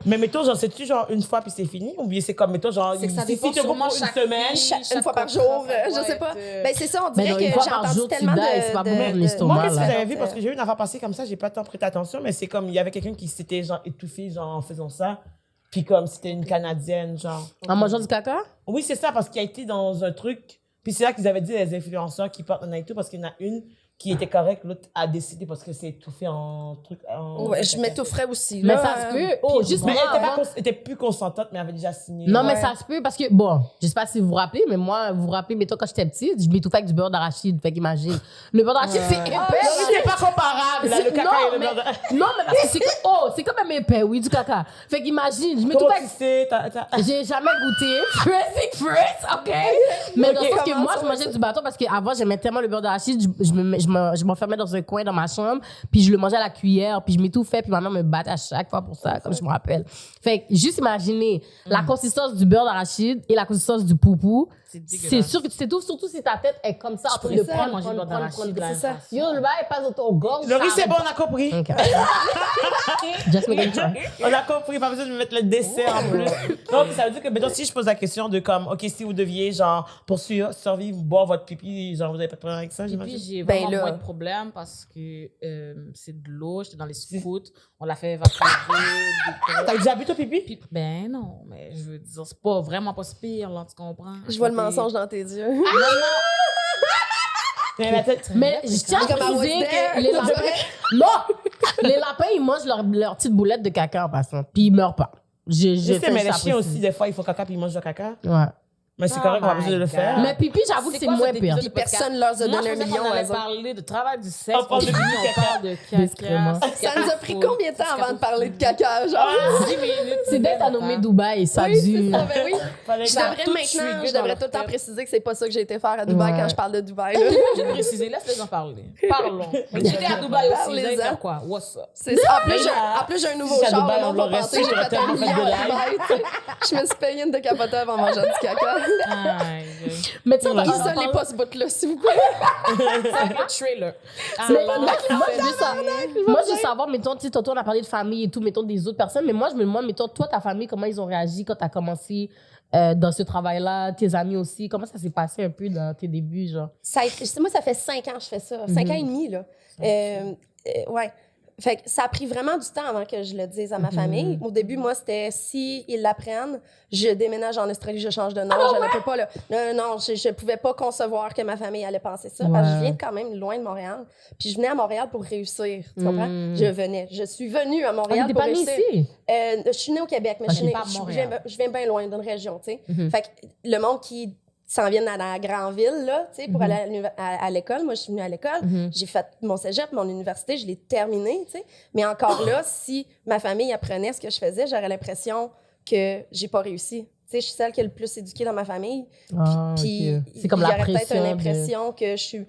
Mais mettons, genre, c'est-tu genre une fois puis c'est fini? Ou bien c'est comme, mettons, genre, C'est que ça si dépend tu te vois sûrement pour une chaque semaine. fille. Une fois par contrat, jour, ça je doit sais pas. être, Ben, c'est ça, on Mais dirait non, une que fois j'ai par entendu jour, tu tellement dies, de. c'est pas bon de- pour de- l'estomac, Moi, qu'est-ce que là. j'avais vu? Parce que j'ai eu une affaire passée comme ça, j'ai pas tant prêté attention, mais c'est comme, il y avait quelqu'un qui s'était, genre, étouffé, genre, en faisant ça. Puis comme, c'était une Canadienne, genre. En mangeant du caca? Oui, c'est ça, parce qu'il a été dans un truc. Puis c'est là qu'ils avaient dit les influenceurs qui portent un tout, parce qu'il y en a une qui était correcte, l'autre a décidé parce que c'est étouffé en truc. Ouais, je m'étoufferais aussi. Mais là. ça se peut. Oh, juste Mais moi, elle était, avant- elle était plus consentante, mais elle avait déjà signé. Non, mais Ouais. ça se peut parce que, bon, je sais pas si vous vous rappelez, mais moi, vous vous rappelez, mettons, quand j'étais petite, je m'étouffais avec du beurre d'arachide. Fait qu'imagine. Le beurre d'arachide, c'est épais. Non, mais c'est pas comparable, là, le caca non, et le mais, beurre de- non, mais parce que c'est quand même épais, oui, du caca. Fait qu'imagine, je Comment m'étouffais tu avec. sais? J'ai jamais goûté. First, OK? Mais dans le sens que comment moi, ça je va, mangeais ça? du bâton parce qu'avant, j'aimais tellement le beurre d'arachide, je m'enfermais dans un coin dans ma chambre, puis je le mangeais à la cuillère, puis je m'étouffais, puis ma mère me battait à chaque fois pour ça, comme je me rappelle. Fait que juste imaginer la consistance du beurre d'arachide et la consistance du poupou. C'est dégueulasse. C'est sûr que tu t'étouffes, surtout si ta tête est comme ça, en train de ça, prendre, manger du beurre d'arachide, là, c'est ça. ça. Yo, le bail passe dans ton gorge. Laurie, ça c'est bon, arrête on a compris. pas. OK. Just making sure. On a compris, pas besoin de me mettre le dessert en plus. Donc, ça veut dire que, maintenant, si je pose la question de comme, OK, si vous deviez, genre, poursuivre, survivre, boire votre pipi, genre, vous avez pas de problème avec ça, Et puis, j'imagine? j'ai Ben vraiment là. moins de problèmes parce que c'est de l'eau, j'étais dans les scouts, on l'a fait évaporer. T'as déjà bu ton pipi? Puis, ben non, mais je veux dire, c'est pas vraiment pas si pire, là, tu comprends? Je vois le mensonge dans tes yeux. T'as la tête. Mais je tiens à Comme I was préciser there. que les lapins, non, les lapins, ils mangent leur petite boulette de caca en passant, puis ils meurent pas. Je sais, fais mais les ça chiens préciser. aussi, des fois, ils font caca puis ils mangent le caca. Ouais. Mais c'est Oh correct, on a my besoin de le God. faire. Mais pipi, j'avoue que c'est quoi moins cet pire. épisode de podcast? Personne leur a donné Moi, je un pensais million, qu'on allait eux autres. parler de travail du sexe. On parle de puis pipi, on caca. parle de caca. Discrètement. Ça nous a pris combien de temps avant de parler de caca, genre? 10 minutes. C'est dès que t'as nommé Dubaï, ça Oui, c'est dure. ça, ben oui. Fallait Je que- devrais tout maintenant, trigger je dans devrais leur tout le temps tête. préciser que c'est pas ça que j'ai été faire à Dubaï Ouais. quand je parle de Dubaï. là. J'ai précisé, laisse-les en parler. Parlons. J'étais à Dubaï aussi, vous allez Parlez-en. faire quoi? What's up? C'est ça. En plus, Mais là, j'ai un nouveau si c'est à char. Dubaï, Le monde on va l'aurait penser su, que j'ai j'aurais fait un tellement fait million de à Dubaï. tu sais. Je me suis payée une décapoteuse en mangeant du caca. Aïe. Mais tu sais, Ouais. Isolez pas ce bout-là, s'il vous plaît. C'est avec le trailer. Mais moi, je veux savoir, mettons, tu sais, tantôt, on a parlé de famille et tout, mettons, des autres personnes, mais moi, je me demande, mettons, toi, ta famille, comment ils ont réagi quand tu as commencé dans ce travail-là, tes amis aussi, comment ça s'est passé un peu dans tes débuts, genre? Moi, ça fait 5 ans que je fais ça. 5 ans et demi, là. Ouais. Fait que ça a pris vraiment du temps avant que je le dise à ma famille. Au début, moi, c'était si ils l'apprennent, je déménage en Australie, je change de nom, je ne peux pas. Là. Non, je pouvais pas concevoir que ma famille allait penser ça. Parce que je viens quand même loin de Montréal. Puis je venais à Montréal pour réussir. Tu comprends? Je suis venue à Montréal t'es pour pas née réussir. ici? Je suis née au Québec, mais Ok, pas à Montréal. je viens bien loin d'une région, tu sais. Fait que le monde qui s'en viennent à la grande ville, là, tu sais, pour aller à l'école. Moi, je suis venue à l'école. J'ai fait mon cégep, mon université, je l'ai terminé, tu sais. Mais encore là, si ma famille apprenait ce que je faisais, j'aurais l'impression que j'ai pas réussi. Tu sais, je suis celle qui est le plus éduquée dans ma famille. Puis c'est comme la il y aurait peut-être pression une impression que je suis...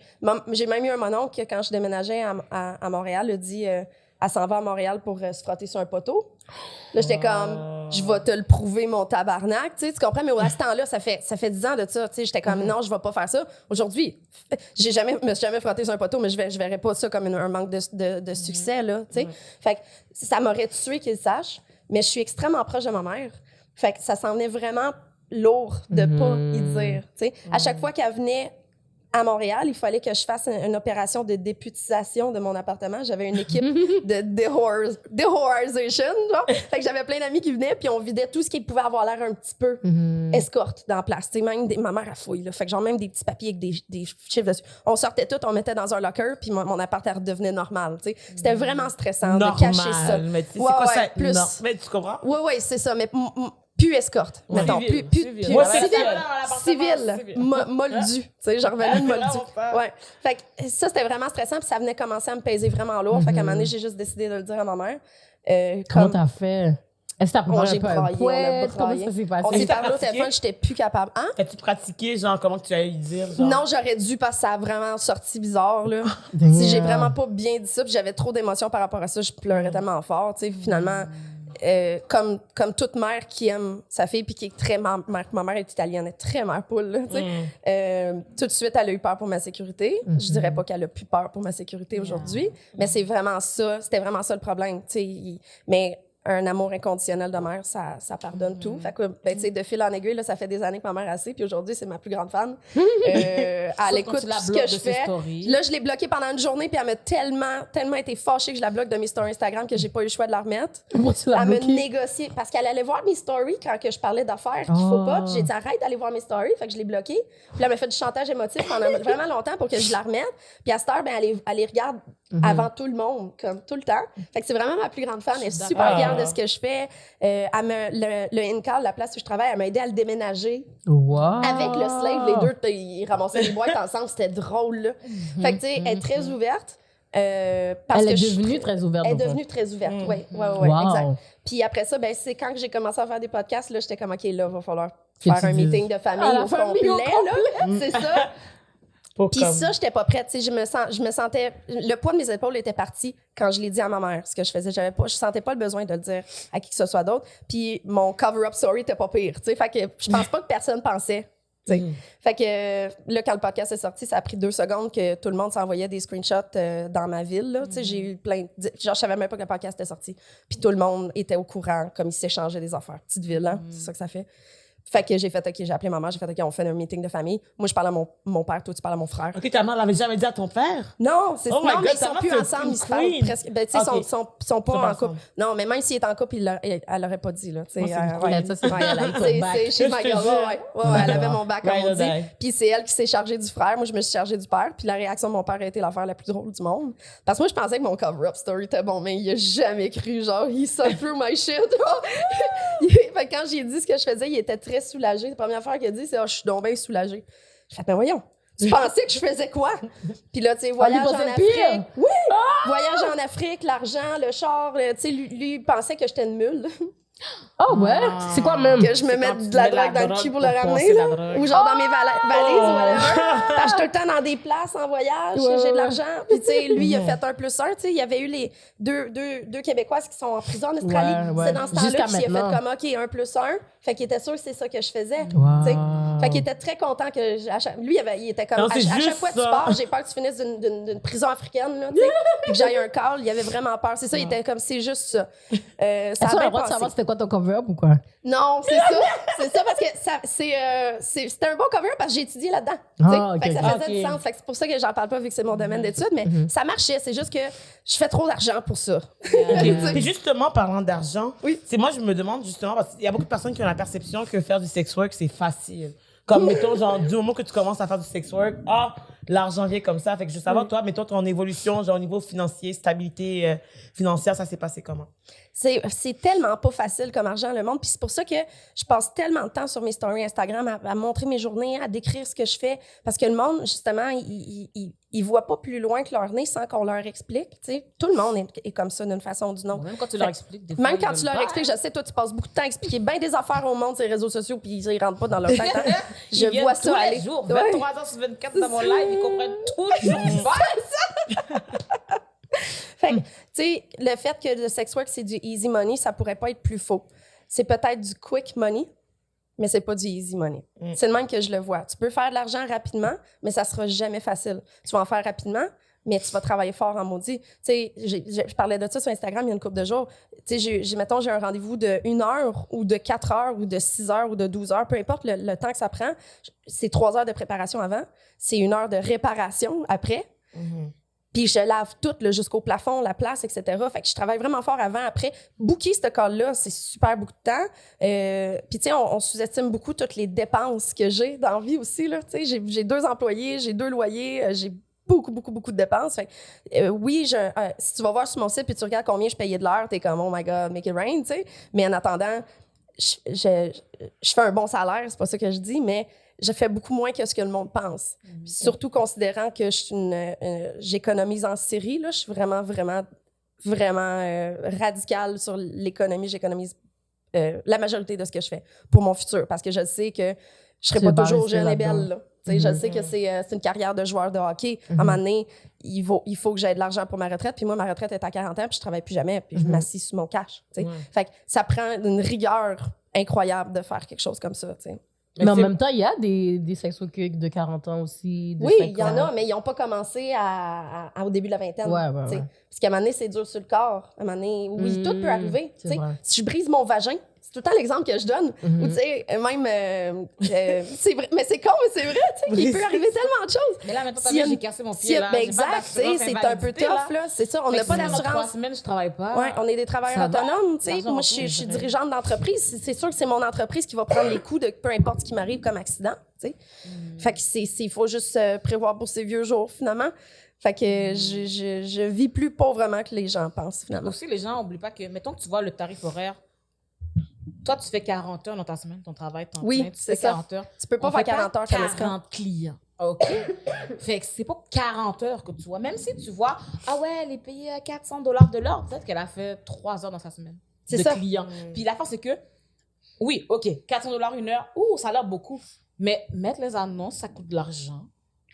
J'ai même eu un mononcle que quand je déménageais à Montréal, il a dit... elle s'en va à Montréal pour se frotter sur un poteau. Là, j'étais comme, je vais te le prouver, mon tabarnak. Tu comprends? Mais à ce temps-là, ça fait 10 ans de ça. Tu sais, j'étais comme, non, je vais pas faire ça. Aujourd'hui, je me suis jamais frotté sur un poteau, mais je verrais pas ça comme un manque de succès, là. Tu sais. Fait que ça m'aurait tué qu'il le sache, mais je suis extrêmement proche de ma mère. Fait que ça s'en venait vraiment lourd de pas y dire. Tu sais. À chaque fois qu'elle venait à Montréal, il fallait que je fasse une opération de députisation de mon appartement. J'avais une équipe de déhorrorisation, genre. Fait que j'avais plein d'amis qui venaient, puis on vidait tout ce qui pouvait avoir l'air un petit peu escorte dans la place. T'sais, même ma mère a fouille, là. Fait que genre même des petits papiers avec des chiffres dessus. On sortait tout, on mettait dans un locker, puis mon appart redevenait normal. T'sais. C'était vraiment stressant de cacher ça. Mais tu sais, c'est quoi ça? Plus. Non. Mais tu comprends? Oui, c'est ça. Mais plus escorte, mettons. Civil. Plus Moi, civil. Moldu. Tu sais, j'en revenais de moldu. Ouais. Fait que ça, c'était vraiment stressant, puis ça venait commencer à me peser vraiment lourd. Fait qu'à un moment donné, j'ai juste décidé de le dire à ma mère. Comment t'as fait? Est-ce que t'as pris j'ai braillé, on a Comment ça s'est passé? On s'est parlé au téléphone, j'étais plus capable. Hein? As-tu pratiqué, genre, comment tu allais lui dire? Genre? Non, j'aurais dû parce que ça a vraiment sorti bizarre, là. Damn. Si j'ai vraiment pas bien dit ça, puis j'avais trop d'émotions par rapport à ça, je pleurais tellement fort, tu sais, finalement... comme toute mère qui aime sa fille puis qui est très ma mère est italienne, elle est très mère poule là, tu sais. Tout de suite elle a eu peur pour ma sécurité. Je dirais pas qu'elle a plus peur pour ma sécurité aujourd'hui, mais c'était vraiment ça le problème, tu sais. Mais un amour inconditionnel de mère, ça pardonne tout. Fait que, ben, tu sais, de fil en aiguille, là, ça fait des années que ma mère a assez, puis aujourd'hui, c'est ma plus grande fan. Elle écoute tout ce que je fais. Là, je l'ai bloquée pendant une journée, puis elle m'a tellement été fâchée que je la bloque de mes stories Instagram que j'ai pas eu le choix de la remettre. Elle me négocié, parce qu'elle allait voir mes stories quand que je parlais d'affaires qu'il faut pas, puis j'ai dit arrête d'aller voir mes stories, fait que je l'ai bloquée. Puis elle m'a fait du chantage émotif pendant vraiment longtemps pour que je la remette. Puis à cette heure, ben, elle les regarde avant tout le monde, comme tout le temps. Fait que c'est vraiment ma plus grande fan. Elle est super fière de ce que je fais. Le INCAL, la place où je travaille, elle m'a aidé à le déménager. Wow. Avec le slave, les deux, ils ramassaient les boîtes ensemble. C'était drôle, là. Fait que, tu sais, elle est très ouverte. Parce elle est que devenue très ouverte. Elle est devenue très ouverte, oui. Wow. Exact. Puis après ça, ben, c'est quand que j'ai commencé à faire des podcasts, là, j'étais comme, OK, là, il va falloir faire un meeting de famille au complet, là. C'est ça. Puis ça, j'étais pas prête. Je me sentais... Le poids de mes épaules était parti quand je l'ai dit à ma mère, ce que je faisais. Je sentais pas le besoin de le dire à qui que ce soit d'autre. Puis mon cover-up story était pas pire. Fait que je pense pas que personne pensait. Fait que là, quand le podcast est sorti, ça a pris 2 secondes que tout le monde s'envoyait des screenshots dans ma ville. Là. J'ai eu plein... Genre, je savais même pas que le podcast était sorti. Puis tout le monde était au courant, comme ils s'échangeaient des affaires. Petite ville, hein? C'est ça que ça fait. Fait que j'ai fait, OK, j'ai appelé ma mère, j'ai fait, OK, on fait un meeting de famille. Moi, je parle à mon père, toi, tu parles à mon frère. OK, ta mère l'avait jamais dit à ton père? Non, c'est oh non, God, mais ils sont plus ensemble, ils se parlent presque. Ben, tu sais, okay. ils sont pas en couple. Non, mais même s'il est en couple, elle l'aurait pas dit, là. Ça, c'est chez ma gueule. Elle avait mon bac, comme on dit. Puis c'est elle qui s'est chargée du frère. Moi, je me suis chargée du père. Puis la réaction de mon père a été l'affaire la plus drôle du monde. Parce que moi, je pensais que mon cover-up story était bon, mais il a jamais cru, genre, he saw through my shit. Fait que quand j'ai dit ce que je faisais, il était très soulagé. La première affaire qu'il a dit, c'est « je suis donc bien soulagée ». Je fais « ben voyons, tu pensais que je faisais quoi? » Puis là, tu sais, voyage en Afrique. Oui! Voyage en Afrique, l'argent, le char. Tu sais, lui, il pensait que j'étais une mule. Oh ouais? C'est quoi même? Que je me mette de la drogue dans le cul pour le ramener, là. Ou genre dans mes valises ou whatever. Parce que je suis tout le temps dans des places en voyage, j'ai de l'argent. Puis tu sais, lui, il a fait 1+1. Tu sais, il y avait eu les deux Québécoises qui sont en prison en Australie. C'est dans ce temps-là qu'il a fait comme, OK, 1+1. Fait qu'il était sûr que c'est ça que je faisais. Fait qu'il était très content que... Lui, il était comme, à chaque fois que tu pars, j'ai peur que tu finisses d'une prison africaine, là, tu sais. Puis que j'aille un call, il avait vraiment peur. C'est ça, il était comme, c'est juste ça. Ça a bien passé. C'était quoi ton cover-up ou quoi? Non, c'est ça. C'est ça parce que c'était un bon cover parce que j'ai étudié là-dedans. Fait que ça faisait du sens. Fait que c'est pour ça que j'en parle pas vu que c'est mon domaine d'études, mais ça marchait. C'est juste que je fais trop d'argent pour ça. Puis justement, parlant d'argent, c'est moi, je me demande justement, parce qu'il y a beaucoup de personnes qui ont la perception que faire du sex work, c'est facile. Comme, mettons, genre, du moment que tu commences à faire du sex work, l'argent vient comme ça. Fait que je veux savoir, toi, mettons ton évolution, genre au niveau financier, stabilité financière, ça s'est passé comment? C'est tellement pas facile comme argent, le monde. Puis c'est pour ça que je passe tellement de temps sur mes stories Instagram à montrer mes journées, à décrire ce que je fais. Parce que le monde, justement, il voit pas plus loin que leur nez sans qu'on leur explique. T'sais. Tout le monde est comme ça d'une façon ou d'une autre. Même quand tu leur expliques, des fois, Même ils quand veulent tu leur pas. expliques, je sais, toi, tu passes beaucoup de temps à expliquer bien des affaires au monde sur les réseaux sociaux, puis ils rentrent pas dans leur tête. Hein. Ils viennent vois tous ça les aller. jours, Ouais. 23 heures sur 24 dans mon live, ils comprennent toujours pas. Fait que, tu sais, le fait que le sex work, c'est du easy money, ça pourrait pas être plus faux. C'est peut-être du quick money, mais c'est pas du easy money. C'est le même que je le vois. Tu peux faire de l'argent rapidement, mais ça sera jamais facile. Tu vas en faire rapidement, mais tu vas travailler fort en maudit. Tu sais, je parlais de ça sur Instagram il y a une couple de jours. Tu sais, mettons, j'ai un rendez-vous de 1 heure ou de 4 heures ou de 6 heures ou de 12 heures, peu importe le temps que ça prend. C'est 3 heures de préparation avant, c'est 1 heure de réparation après. Puis je lave tout là, jusqu'au plafond, la place, etc. Fait que je travaille vraiment fort avant, après. Booker ce call-là, c'est super beaucoup de temps. Puis tu sais, on sous-estime beaucoup toutes les dépenses que j'ai dans la vie aussi. Tu sais, j'ai 2 employés, j'ai 2 loyers, j'ai beaucoup de dépenses. Fait que, oui, si tu vas voir sur mon site puis tu regardes combien je payais de l'heure, t'es comme, oh my God, make it rain, tu sais. Mais en attendant, je fais un bon salaire, c'est pas ça que je dis, mais je fais beaucoup moins que ce que le monde pense. Surtout considérant que j'économise en série, là, je suis vraiment radicale sur l'économie. J'économise la majorité de ce que je fais pour mon futur parce que je sais que je serai pas toujours jeune et belle. Là. Je sais que c'est une carrière de joueur de hockey. À un moment donné, il faut que j'aie de l'argent pour ma retraite. Puis moi, ma retraite est à 40 ans, puis je travaille plus jamais, puis je m'assis sur mon cash. Fait que ça prend une rigueur incroyable de faire quelque chose comme ça. T'sais. Mais en même temps, il y a des sex workers de 40 ans aussi. Oui, il y en a, mais ils n'ont pas commencé au début de la vingtaine. Ouais. Parce qu'à un moment donné, c'est dur sur le corps. À un moment donné, oui, tout peut arriver. Si je brise mon vagin, c'est tout le temps l'exemple que je donne. Ou tu sais, même, c'est vrai, mais c'est con, mais c'est vrai, tu sais, qu'il peut arriver tellement de choses. Mais là, maintenant, j'ai cassé mon pied. Là, exact, c'est un peu tough, là. C'est ça, on n'a pas d'assurance. 3 semaines, je travaille pas. Oui, on est des travailleurs autonomes, tu sais. Moi, je suis dirigeante d'entreprise. C'est sûr que c'est mon entreprise qui va prendre les coûts de peu importe ce qui m'arrive comme accident, tu sais. Fait que il faut juste prévoir pour ces vieux jours, finalement. Fait que je vis plus pauvrement que les gens pensent, finalement. Aussi, les gens n'oublient pas que, mettons que tu vois le tarif horaire. Toi, tu fais 40 heures dans ta semaine, ton travail, ton oui, train, tu fais 40 heures. Tu peux pas faire 40 heures comme 40 clients. OK? Fait que c'est pas 40 heures que tu vois. Même si tu vois, ah ouais, elle est payée à $400 de l'heure, peut-être qu'elle a fait 3 heures dans sa semaine de clients. Puis la fin, c'est que, oui, OK, $400 une heure, ça a l'air beaucoup. Mais mettre les annonces, ça coûte de l'argent.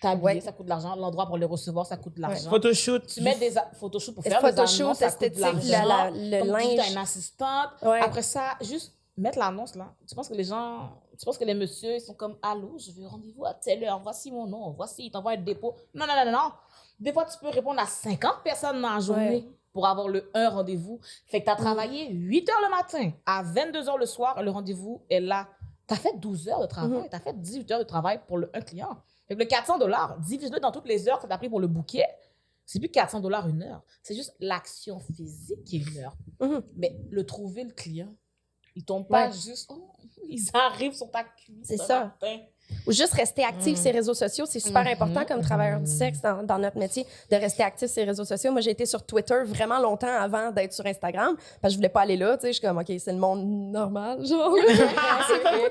T'habiller, ça coûte de l'argent. L'endroit pour les recevoir, ça coûte de l'argent. Photoshoot. Tu mets des photoshoot pour faire des annonces, ça coûte de l'argent. le Comme linge. tu as une assistante. Ouais. Après ça, juste mettre l'annonce là. Tu penses que les messieurs, ils sont comme, allô, je veux rendez-vous à telle heure. Voici mon nom. Voici, ils t'envoient un dépôt. Non. Des fois, tu peux répondre à 50 personnes dans la journée pour avoir un rendez-vous. Fait que tu as travaillé 8 heures le matin. À 22 heures le soir, le rendez-vous est là. Tu as fait 12 heures de travail. Tu as fait 18 heures de travail pour un client. Fait que le $400, divise-le dans toutes les heures que tu as pris pour le bouquet. C'est plus $400 une heure. C'est juste l'action physique qui est une heure. Mais trouver le client, ils tombent pas juste... ils arrivent sur ta cuisse. C'est ça. Matin. Ou juste rester actif sur les réseaux sociaux. C'est super important comme travailleur du sexe dans notre métier de rester actif sur les réseaux sociaux. Moi, j'ai été sur Twitter vraiment longtemps avant d'être sur Instagram parce que je voulais pas aller là. Je suis comme, OK, c'est le monde normal. Genre.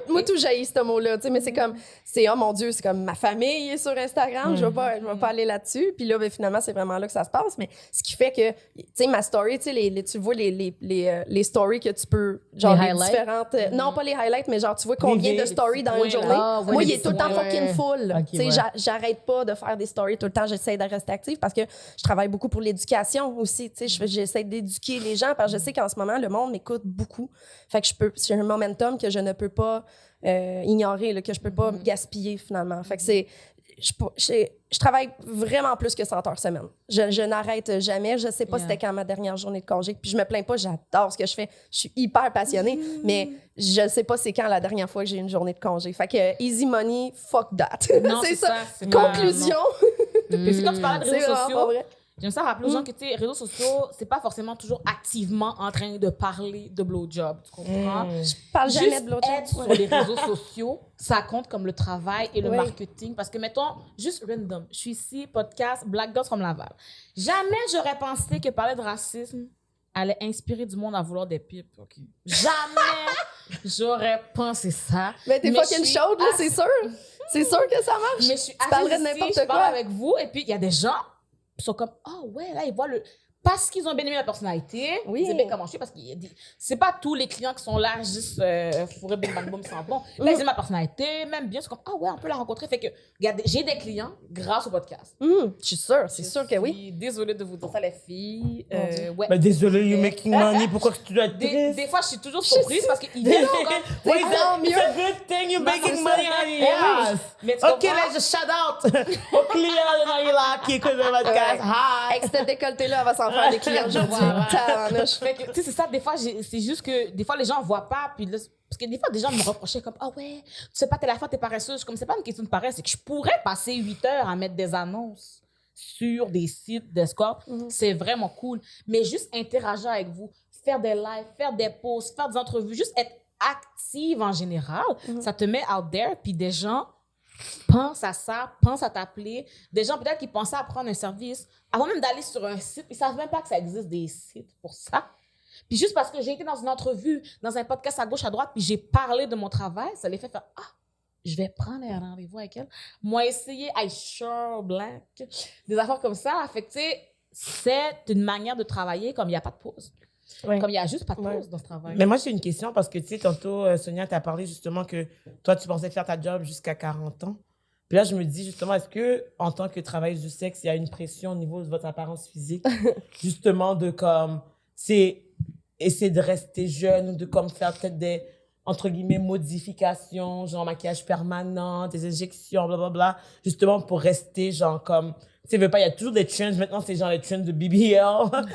Moi, tout jaillit ce mot-là. Mais c'est comme, oh mon Dieu, c'est comme ma famille est sur Instagram. Je vais pas aller là-dessus. Puis là, finalement, c'est vraiment là que ça se passe. Mais ce qui fait que, tu sais, ma story, tu vois les stories que tu peux, genre, les différentes. Non, pas les highlights, mais genre, tu vois combien de stories dans une journée. Moi, il est tout le temps fucking full. Okay, j'arrête pas de faire des stories tout le temps. J'essaie de rester active parce que je travaille beaucoup pour l'éducation aussi. J'essaie d'éduquer les gens parce que je sais qu'en ce moment, le monde m'écoute beaucoup. Fait que j'ai un momentum que je ne peux pas ignorer, là, que je peux pas gaspiller finalement. Fait que je travaille vraiment plus que 100 heures semaine. Je n'arrête jamais. Je sais pas c'était quand ma dernière journée de congé. Puis je me plains pas, j'adore ce que je fais. Je suis hyper passionnée, mais je sais pas c'est quand la dernière fois que j'ai eu une journée de congé. Fait que easy money, fuck that. Non, c'est ça. C'est conclusion. Puis quand tu parlais de réseaux sociaux, J'aime ça rappeler aux gens que, tu sais, réseaux sociaux, c'est pas forcément toujours activement en train de parler de blowjob, tu comprends? Je parle jamais Juste de blowjob. être sur les réseaux sociaux, ça compte comme le travail et le Oui. marketing. Parce que, mettons, juste random, je suis ici, podcast, Black Girls from Laval. Jamais j'aurais pensé que parler de racisme allait inspirer du monde à vouloir des pipes. OK? Jamais j'aurais pensé ça. Mais t'es Mais fucking je suis chaude, là, c'est assez- sûr. C'est sûr que ça marche. Mais je suis Tu parlerais de assise n'importe ici, je quoi. parle avec vous, et puis il y a des gens qui sont comme, oh ouais, là, ils voient le... Parce qu'ils ont bien aimé ma personnalité, Oui. ils aiment bien comment je suis, parce que c'est pas tous les clients qui sont là, juste fourrés, bing, bang, boom, sans bon. Là, ils aiment ma personnalité, même bien, c'est comme, ah ouais, on peut la rencontrer. Fait que, regardez, j'ai des clients grâce au podcast. Je suis sûre, c'est sûr que oui. Je suis désolée de vous dire ça, les filles. Ouais. Ben, désolé, you making money. Pourquoi que tu dois être triste? Des fois, je suis toujours surprise parce qu'ils viennent comme... Wait, tant it's mieux. a good thing you're making c'est money, ça. honey. Eh oui. Yes. Mais tu OK, comprends? let's just shout out aux clients de Naila qui écoutent le podcast. Hi. Avec cette décolleté-là, elle va s'en faire des clients aujourd'hui. Tabarnouche. Fait que, tu sais, c'est ça, des fois, c'est juste que des fois, les gens voient pas, puis là, parce que des fois, des gens me reprochaient comme, ah ouais, tu sais pas telle affaire, t'es paresseuse. Je suis comme, c'est pas une question de paresse, c'est que je pourrais passer 8 heures à mettre des annonces sur des sites d'escorte. C'est vraiment cool. Mais juste interagir avec vous, faire des lives, faire des posts, faire des entrevues, juste être active en général, ça te met out there, puis des gens pense à ça, pense à t'appeler. Des gens peut-être qui pensaient à prendre un service, avant même d'aller sur un site, ils savent même pas que ça existe des sites pour ça. Puis juste parce que j'ai été dans une entrevue, dans un podcast à gauche, à droite, puis j'ai parlé de mon travail, ça les fait faire « Ah, je vais prendre un rendez-vous avec elle. » Moi, essayer « I sure black », des affaires comme ça. Fait que, tu sais, c'est une manière de travailler comme il n'y a pas de pause. Ouais. Comme il n'y a juste pas de pause Ouais. dans ce travail. Mais moi, j'ai une question parce que, tu sais, tantôt, Sonia, t'as parlé justement que toi, tu pensais faire ta job jusqu'à 40 ans. Puis là, je me dis justement, est-ce que en tant que travailleuse du sexe, il y a une pression au niveau de votre apparence physique, justement, de comme, c'est essayer de rester jeune ou de comme faire peut-être des, entre guillemets, modifications, genre maquillage permanent, des injections, blablabla, justement pour rester, genre, comme, tu sais, veux pas, il y a toujours des trends. Maintenant, c'est genre les trends de BBL.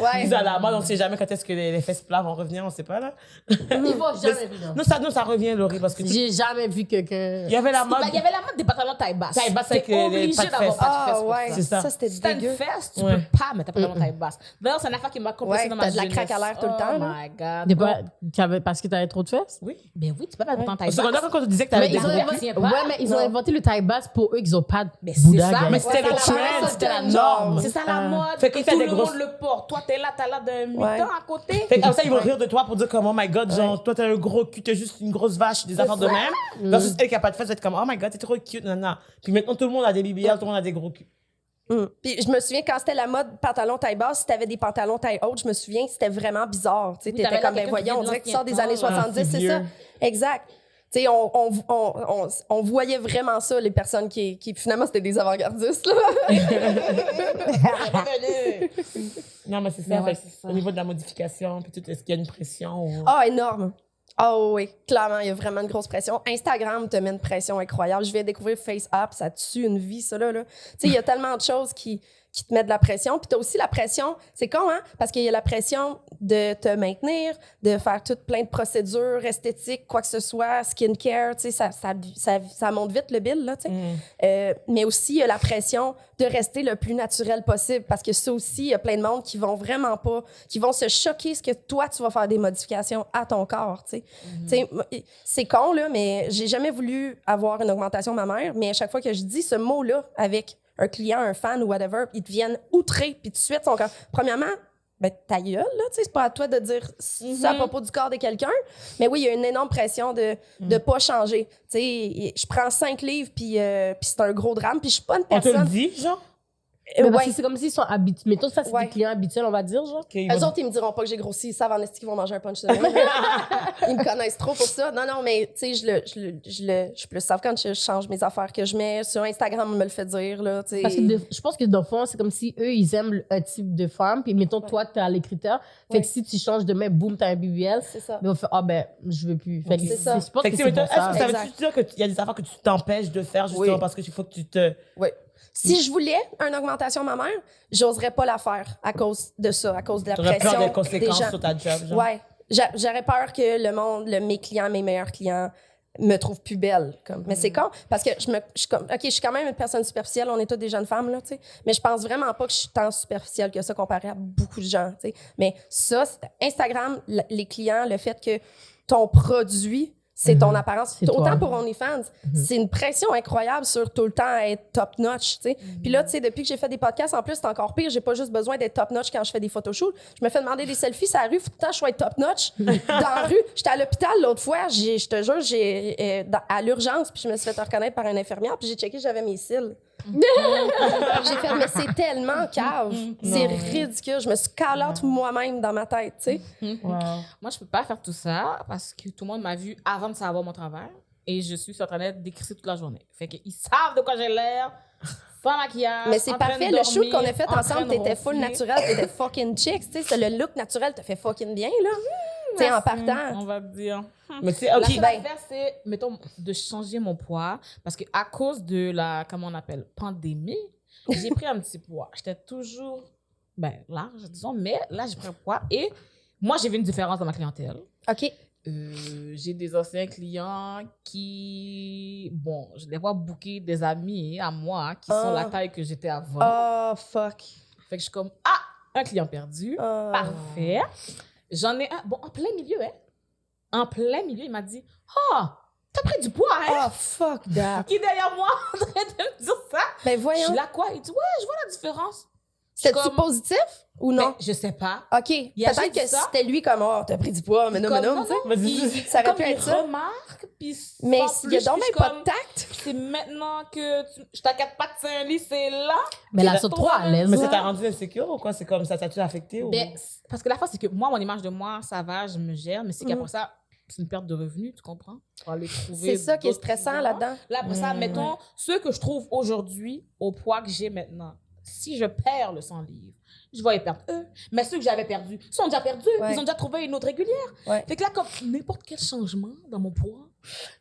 Ouais. Ils à la mode, on sait jamais quand est-ce que les fesses plats vont revenir, on sait pas, là. Ils vont jamais venir. Non, ça revient, Laurie, parce que J'ai jamais vu quelqu'un. il y avait la mode. Il y avait la mode des pantalons taille basse. Taille basse T'es avec les obligé pas de d'avoir fesses. pas de Ah fesses pour ouais, ça. C'est ça. c'était Si t'as une dégueu. fesse, tu Ouais. peux pas mettre ta pantalon taille basse. D'ailleurs, c'est une affaire qui m'a complexé Ouais, dans ma t'as de la jeunesse. craque à l'air tout le temps, Oh là. my God. Des Bon. fois, parce que t'avais trop de fesses? Oui. Ben oui, tu peux pas mettre ton taille Au secondaire, basse. quand on te disait que t'avais Mais des ils ont gros inventé, pas. ouais, mais ils ont Non. inventé le taille basse pour eux qu'ils ont pas de Mais c'est bouddha, ça, guys. mais c'était Ouais, le ça, trend, ça, c'était la c'est norme. C'est ça la mode. Fait que et t'as tout des le grosses- monde le porte. Toi, t'es là, t'as l'air d'un mutant Ouais. à côté. Fait que comme ça, ils vont rire de toi pour dire comme, oh my god, genre, toi, t'as un gros cul, t'es juste une grosse vache, des affaires de même. Versus elle qui a pas de fesses, va être comme, oh my god, t'es trop cute, nanana. Puis maintenant, tout le monde a des BBL, tout le monde a des gros culs. Puis je me souviens quand c'était la mode pantalon taille basse, si t'avais des pantalons taille haute, je me souviens que c'était vraiment bizarre. Tu sais, Oui, t'étais t'avais comme, l'air ben quelqu'un qui voyons, on vient de dirait que tu sors des l'ancien années temps, 70, c'est c'est vieux. ça. Exact. Tu sais, on voyait vraiment ça, les personnes qui finalement, c'était des avant-gardistes, là. Non, mais c'est Mais ça, ouais, fait que c'est ça. au niveau de la modification, puis tout, est-ce qu'il y a une pression? Ou... Ah, énorme. Ah oui, clairement, il y a vraiment une grosse pression. Instagram te met une pression incroyable. Je viens de découvrir FaceApp, ça tue une vie, ça, là. Tu sais, il y a tellement de choses qui te mettent de la pression. Puis tu as aussi la pression, c'est con, hein? Parce qu'il y a la pression de te maintenir, de faire toutes plein de procédures esthétiques, quoi que ce soit, skincare, tu sais, ça monte vite le bill, là, tu sais. Mais aussi, il y a la pression de rester le plus naturel possible parce que ça aussi, il y a plein de monde qui vont vraiment pas, qui vont se choquer ce que toi, tu vas faire des modifications à ton corps, tu sais. Tu sais, c'est con, là, mais j'ai jamais voulu avoir une augmentation mammaire, mais à chaque fois que je dis ce mot-là avec un client, un fan ou whatever, ils deviennent outrés, puis tout de suite, sont comme... Premièrement, ben, ta gueule, là, tu sais, c'est pas à toi de dire ça à propos du corps de quelqu'un, mais oui, il y a une énorme pression de pas changer. Tu sais, je prends 5 livres, puis c'est un gros drame, puis je suis pas une On te le personne... dit, genre? Mais parce Ouais. que c'est comme s'ils sont habitués. Mettons, ça, c'est Ouais. des clients habituels, on va dire, genre. Okay, Eux autres, ils me diront pas que j'ai grossi. Ils savent en esti qu'ils vont manger un punch de même. Ils me connaissent trop pour ça. Non, mais tu sais, je plus savent quand je change mes affaires que je mets. Sur Instagram, on me le fait dire, là, tu sais. Parce que je pense que dans le fond, c'est comme si eux, ils aiment un type de femme. Puis mettons, toi, t'as les critères. Fait Ouais. que si tu changes demain, boum, t'as un BBL. C'est ça. Mais on fait, ah ben, je veux plus. Fait que C'est ça. Je pense Fait que que, c'est mettons, pour ça. est-ce que ça Exact. veut dire qu'il y a des affaires que tu t'empêches de faire justement Oui. parce qu'il faut que tu te... Oui. Si je voulais une augmentation mammaire, j'oserais pas la faire à cause de ça, à cause de la T'aurais pression peur des conséquences gens. sur ta job, genre? Ouais. J'aurais peur que le monde, mes clients, mes meilleurs clients, me trouve plus belle. Comme. Mais c'est con, parce que je suis comme, OK, je suis quand même une personne superficielle, on est toutes des jeunes femmes, là, tu sais. Mais je pense vraiment pas que je suis tant superficielle que ça comparé à beaucoup de gens, tu sais. Mais ça, Instagram, les clients, le fait que ton produit, c'est ton apparence. C'est Autant toi. pour OnlyFans, c'est une pression incroyable sur tout le temps être top-notch, tu sais. Puis là, tu sais, depuis que j'ai fait des podcasts, en plus, c'est encore pire. J'ai pas juste besoin d'être top-notch quand je fais des photoshoots. Je me fais demander des selfies sur la rue. Faut tout le temps que je sois top-notch. Dans la rue, j'étais à l'hôpital l'autre fois. Je te jure, à l'urgence, puis je me suis fait reconnaître par une infirmière, puis j'ai checké, j'avais mes cils. J'ai fait, mais c'est tellement cave. C'est ridicule. Je me suis call-out moi-même dans ma tête, tu sais. Wow. Moi, je peux pas faire tout ça parce que tout le monde m'a vu avant de savoir mon travail et je suis sur Internet décrissée toute la journée. Fait qu'ils savent de quoi j'ai l'air, sans maquillage. Mais c'est en train de parfait. Le shoot dormir, qu'on a fait en train ensemble, de t'étais full ronfler. naturel, t'étais fucking chic. Tu sais, le look naturel te fait fucking bien, là. Tu sais, en partant. On va dire. Mais c'est La OK. seule ben- affaire, c'est, mettons, de changer mon poids parce qu'à cause de la, comment on appelle, pandémie, j'ai pris un petit poids. J'étais toujours, large, disons, mais là, j'ai pris un poids et moi, j'ai vu une différence dans ma clientèle. OK. J'ai des anciens clients qui, bon, je les vois booker des amis à moi qui sont la taille que j'étais avant. Oh, fuck. Fait que je suis comme, un client perdu. Parfait. J'en ai un, bon, en plein milieu, hein. En plein milieu, il m'a dit, t'as pris du poids, hein. Oh, fuck that. Qui est derrière moi en train de me dire ça? Ben Je voyons. suis là, quoi? Il dit, ouais, je vois la différence. C'était-tu comme- positif ou non? Mais je sais pas. OK. a Peut-être juste que ça. c'était lui comme, oh, t'as pris du poids, mais non, Comme, tu sais. Mais il- ça aurait comme pu il être ça. remarque, puis Mais sans il y a plus, donc puis même je suis pas comme, de tact. c'est maintenant que je t'inquiète pas que c'est un lit, c'est là. Mais là, C'est sur trop toi, à l'aise. Mais ça t'a rendu insécure ou quoi? C'est comme ça t'a-tu affecté? Ou... Ben, parce que la fois, c'est que moi, mon image de moi, ça va, je me gère, mais c'est qu'après ça, c'est une perte de revenus, tu comprends? Pour aller trouver C'est ça qui est d'autres stressant clients. là-dedans. Là, après ça, mettons, ceux que je trouve aujourd'hui au poids que j'ai maintenant, si je perds le 100 livres, je vais les perdre eux. Mais ceux que j'avais perdus sont déjà perdus. Ouais. Ils ont déjà trouvé une autre régulière. Ouais. Fait que là, comme n'importe quel changement dans mon poids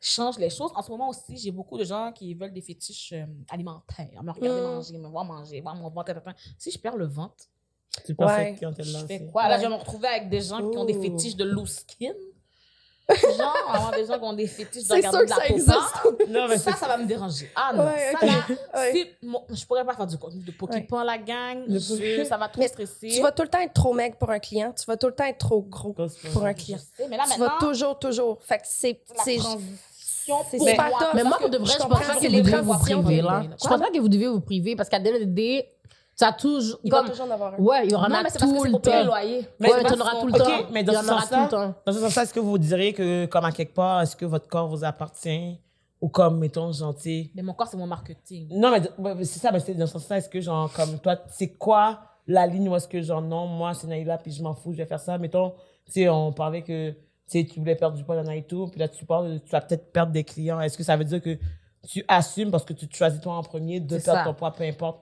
change les choses. En ce moment aussi, j'ai beaucoup de gens qui veulent des fétiches alimentaires. Me regarder manger, me voir manger, voir mon ventre. Si je perds le ventre, Tu penses Ouais. cette clientèle-là je fais aussi? quoi? Là, Ouais. je vais me retrouver avec des gens qui ont des Oh. fétiches de loose skin. Genre, avoir des gens qui ont des fétiches de C'est regarder sûr de que la ça peau existe. Non, mais ça va me déranger. Ah non, Ouais, ça ok. là, Ouais. je pourrais pas faire du contenu de Pokémon, la gang. Ça va trop Mais stresser. Tu vas tout le temps être trop maigre pour un client. Tu vas tout le temps être trop gros pour un Je client. sais, mais là, Tu vas maintenant, toujours. Fait que c'est la transition c'est pour super moi. tough. Mais moi, Parce pour de que vrai, je je comprends pense pas que que les vous devez vous transitions priver, vont là. venir. Je pense pas que vous devez vous priver parce qu'à the day, tu as toujours. il va Comme, toujours en avoir un. ouais, il y en Non, a mais c'est parce que tout c'est le pour payer le temps. loyer. Mais Ouais, c'est tu en pas- auras tout le OK, temps. mais Il dans y ce en aura tout sens-là, le temps. dans ce sens-là, est-ce que vous diriez que, comme à quelque part, est-ce que votre corps vous appartient ou comme, mettons, gentil? Mais mon corps, c'est mon marketing. Non, mais ouais, c'est ça, mais c'est dans ce sens-là, est-ce que, genre, comme toi, c'est quoi la ligne où est-ce que, genre, non, moi, c'est Naïla, puis je m'en fous, je vais faire ça. Mettons, tu sais, on parlait que, tu sais, tu voulais perdre du poids dans et tout, puis là, tu parles, tu vas peut-être perdre des clients. Est-ce que ça veut dire que tu assumes, parce que tu te choisis toi en premier, de C'est perdre ça. ton poids, peu importe,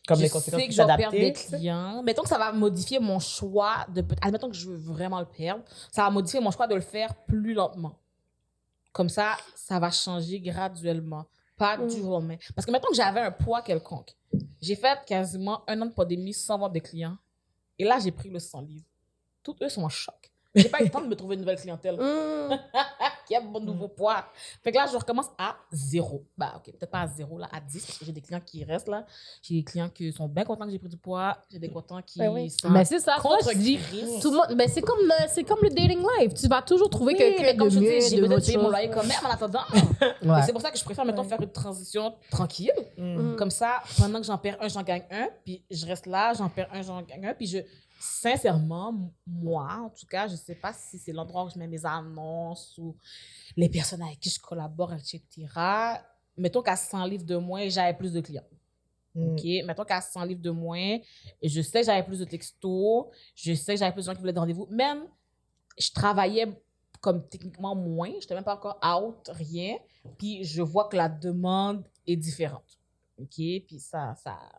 comme Je les conséquences sais que qui je vais perdre des s'adapter? clients. Mettons que ça va modifier mon choix de. Admettons que je veux vraiment le perdre. Ça va modifier mon choix de le faire plus lentement. Comme ça va changer graduellement. Pas du jour au lendemain. Parce que mettons que j'avais un poids quelconque. J'ai fait quasiment 1 an de pandémie sans voir des clients. Et là, j'ai pris le 100 livres. Tous eux sont en choc. J'ai pas eu le temps de me trouver une nouvelle clientèle qui a mon nouveau poids. Fait que là, je recommence à 0. Bah, OK, peut-être pas à 0, là, à 10, parce que j'ai des clients qui restent là. J'ai des clients qui sont bien contents que j'ai pris du poids. J'ai des contents qui Ben oui. sont Mais c'est ça, toi, contre je dis, Christ. tout le monde, mais c'est comme le dating life. Tu vas toujours trouver Oui, quelqu'un mais comme de je dis, mieux, j'ai de besoin de votre payer mon chose. loyer quand même en attendant. Ouais. Et c'est pour ça que je préfère, mettons, faire une transition tranquille. Mm. Comme ça, pendant que j'en perds un, j'en gagne un. Puis je reste là, j'en perds un, j'en gagne un. Puis sincèrement, moi, en tout cas, je sais pas si c'est l'endroit où je mets mes annonces ou les personnes avec qui je collabore, etc. Mettons qu'à 100 livres de moins, j'avais plus de clients. Mm. OK? Mettons qu'à 100 livres de moins, je sais que j'avais plus de textos, je sais que j'avais plus de gens qui voulaient des rendez-vous. Même, je travaillais comme techniquement moins, je n'étais même pas encore out, rien. Puis je vois que la demande est différente. OK? Puis ça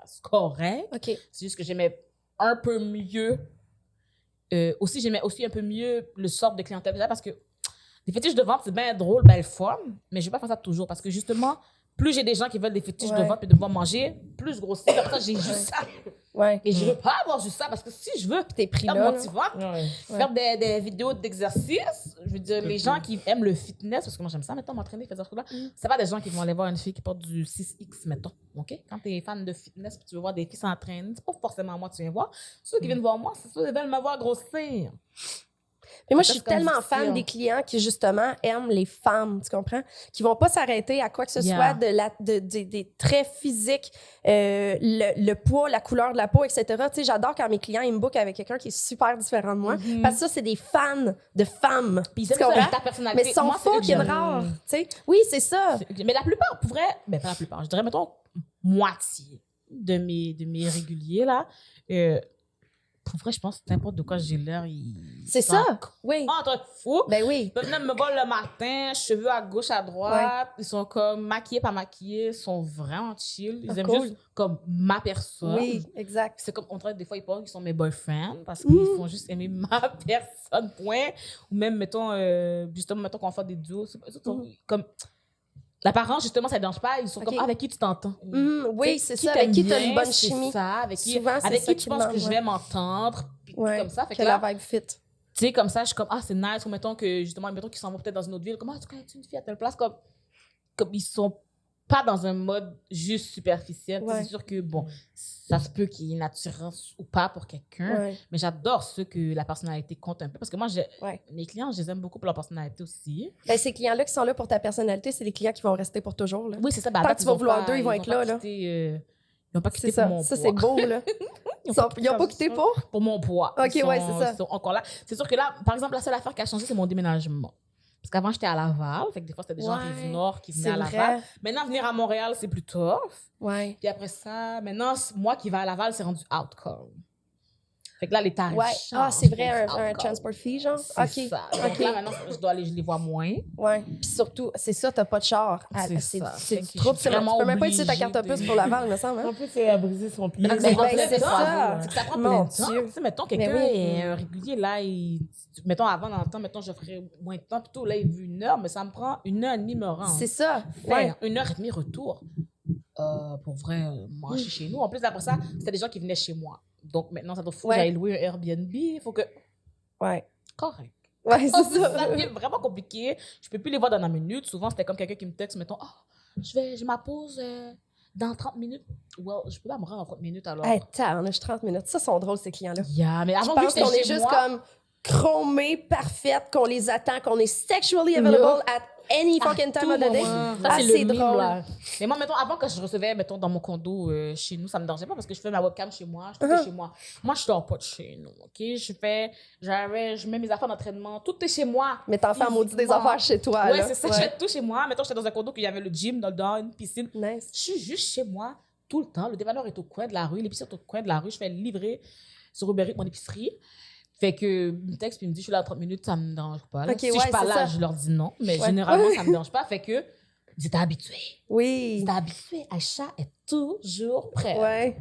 c'est correct. OK. C'est juste que j'aimais un peu mieux. Aussi, j'aimais aussi un peu mieux le sort de clientèle. Parce que les fétiches de vente, c'est bien drôle, belle forme, mais je ne vais pas faire ça toujours. Parce que justement, plus j'ai des gens qui veulent des fétiches de Ouais. vente et de me voir manger, plus je grossis. Après ça, j'ai juste ça. Ouais. Et je veux pas avoir juste ça, parce que si je veux T'es pris être là. motivante, Ouais. faire des vidéos d'exercice, je veux dire, les gens qui aiment le fitness, parce que moi j'aime ça, mettons, m'entraîner, faire des trucs là, c'est pas des gens qui vont aller voir une fille qui porte du 6X, mettons, OK? Quand t'es fan de fitness, puis tu veux voir des filles s'entraîner, c'est pas forcément moi que tu viens voir. Ceux qui viennent voir moi, c'est ceux qui veulent me voir grossir. Mais moi, je Ça, suis c'est comme tellement difficile. fan des clients qui, justement, aiment les femmes, tu comprends? Qui vont pas s'arrêter à quoi que ce Yeah. soit des traits physiques, le poids, la couleur de la peau, etc. Tu sais, j'adore quand mes clients, ils me bookent avec quelqu'un qui est super différent de moi. Parce que ça, c'est des fans de femmes. Puis Tu c'est comprends? ta personnalité. Mais ils sont Moi, c'est eux que fucking j'aime. rares. Tu sais? Oui, c'est ça. Mais la plupart, pour vrai, ben pas la plupart, je dirais, mettons, moitié de mes réguliers, là, pour vrai, je pense que n'importe de quoi j'ai l'air, C'est ça. Oui. Un truc fou. Ben oui. Ils peuvent venir me voir le matin, cheveux à gauche, à droite. Ils sont comme maquillés, pas maquillés. Ils sont vraiment chill. Ils Ah, aiment cool. juste comme ma personne. Oui, exact. C'est comme, on dirait des fois, ils pensent qu'ils sont mes boyfriends parce qu'ils font juste aimer ma personne, point. Ou même, mettons, justement, mettons qu'on fait des duos. Comme, l'apparence, justement, ça ne dérange pas. Ils sont Ok. comme, avec qui tu t'entends? Oui, Tu sais, c'est qui ça. Avec qui t'aime tu as une bien, bonne c'est chimie. Ça, avec qui, Souvent, c'est avec ça qui tu qui penses demande, que je ouais. vais m'entendre. Puis Ouais. comme ça. Fait Que que la là, vibe fit. tu sais, comme ça, je suis comme, ah, c'est nice. Ou mettons que, justement, mettons qu'ils s'en vont peut-être dans une autre ville. Comme, ah, tu connais-tu une fille à telle place? Comme ils sont pas dans un mode juste superficiel. Tu sais, Ouais. C'est sûr que, bon, ça se peut qu'il y ait une attirance ou pas pour quelqu'un. Ouais. Mais j'adore ceux que la personnalité compte un peu. Parce que moi, Ouais. mes clients, je les aime beaucoup pour leur personnalité aussi. Ben, ces clients-là qui sont là pour ta personnalité, c'est des clients qui vont rester pour toujours. Là. Oui, c'est ça. Ben, Tant à que date, tu vas ils vouloir ont d'eux, ils vont être là, là. Ils n'ont pas quitté C'est pour ça. mon Ça, poids. c'est beau, là. Ils n'ont pas quitté pour? Pour mon poids. Ok, Ils ouais, sont- c'est ça. Ils sont encore là. C'est sûr que là, par exemple, la seule affaire qui a changé, c'est mon déménagement. Parce qu'avant, j'étais à Laval. Fait que des fois, c'était des gens Ouais, Rive-Nord qui venaient C'est à Laval. vrai. Maintenant, venir à Montréal, c'est plus tough. Ouais. Puis après ça, maintenant, moi qui vais à Laval, c'est rendu outcome. Fait que là, les tarifs Ouais. changent. Ah, c'est vrai, pour un outcome. transport fee, genre? C'est OK. ça. Donc OK. là, maintenant, je les vois moins. Ouais. Puis surtout, c'est ça, t'as pas de char. Ah, C'est C'est ça. c'est Fait du que trouble. je suis Tu vraiment peux même pas utiliser ta obligée carte de- puce pour Laval, me semble. Hein? En plus, elle a brisé son pied. Mais Ben, c'est c'est ça. C'est que ça prend Mon plein de temps. Dieu. Tu sais, mettons, quelqu'un Mais oui. est régulier, là, mettons, avant, dans le temps, mettons, je ferais moins de temps. Plutôt, là, il veut 1 heure, mais ça me prend 1 heure et demie me rendre. C'est ça. Faire 1 heure et demie retour pour vrai manger chez nous. En plus, après ça, c'était des gens qui venaient chez moi. Donc maintenant, ça doit faut que Ouais. j'aille louer un Airbnb. Il faut que. Ouais. Correct. Ouais, Ça c'est ça. devient vraiment compliqué. Je peux plus les voir dans la minute. Souvent, c'était comme quelqu'un qui me texte, mettons, j'ai ma pause dans 30 minutes. Well, je peux pas me rendre en 30 minutes alors. Hey, on a 30 minutes. Ça, sont drôles, ces clients-là. Yeah, mais Je avant, vu que pense qu'on c'était est chez juste moi, comme chromés, parfaites, qu'on les attend, qu'on est sexually available at any fucking time of the day. Ça, Ah, c'est c'est le mime, drôle. là. Mais moi, mettons, avant, quand je recevais, mettons, dans mon condo chez nous, ça me dérangeait pas parce que je fais ma webcam chez moi, je fais chez moi. Moi, je dors pas de chez nous, OK? Je mets mes affaires d'entraînement, tout est chez moi. Mais t'en fais en maudit des Physiquement. affaires chez toi. Ouais, là. c'est ça, je fais tout chez moi. Mettons, j'étais dans un condo qu'il y avait le gym dedans, une piscine. Nice. Je suis juste chez moi tout le temps. Le dépanneur est au coin de la rue, l'épicerie est au coin de la rue. Je fais livrer sur Uber Eats mon épicerie. Fait que il me texte puis il me dit je suis là à 30 minutes, ça me dérange pas. Là. Ok, si je ouais, suis pas c'est là, ça. je leur dis non. Mais Ouais. généralement, ça me dérange pas. Fait que ils étaient habitués. Oui. Ils étaient habitués. Aïcha est toujours prête. Ouais.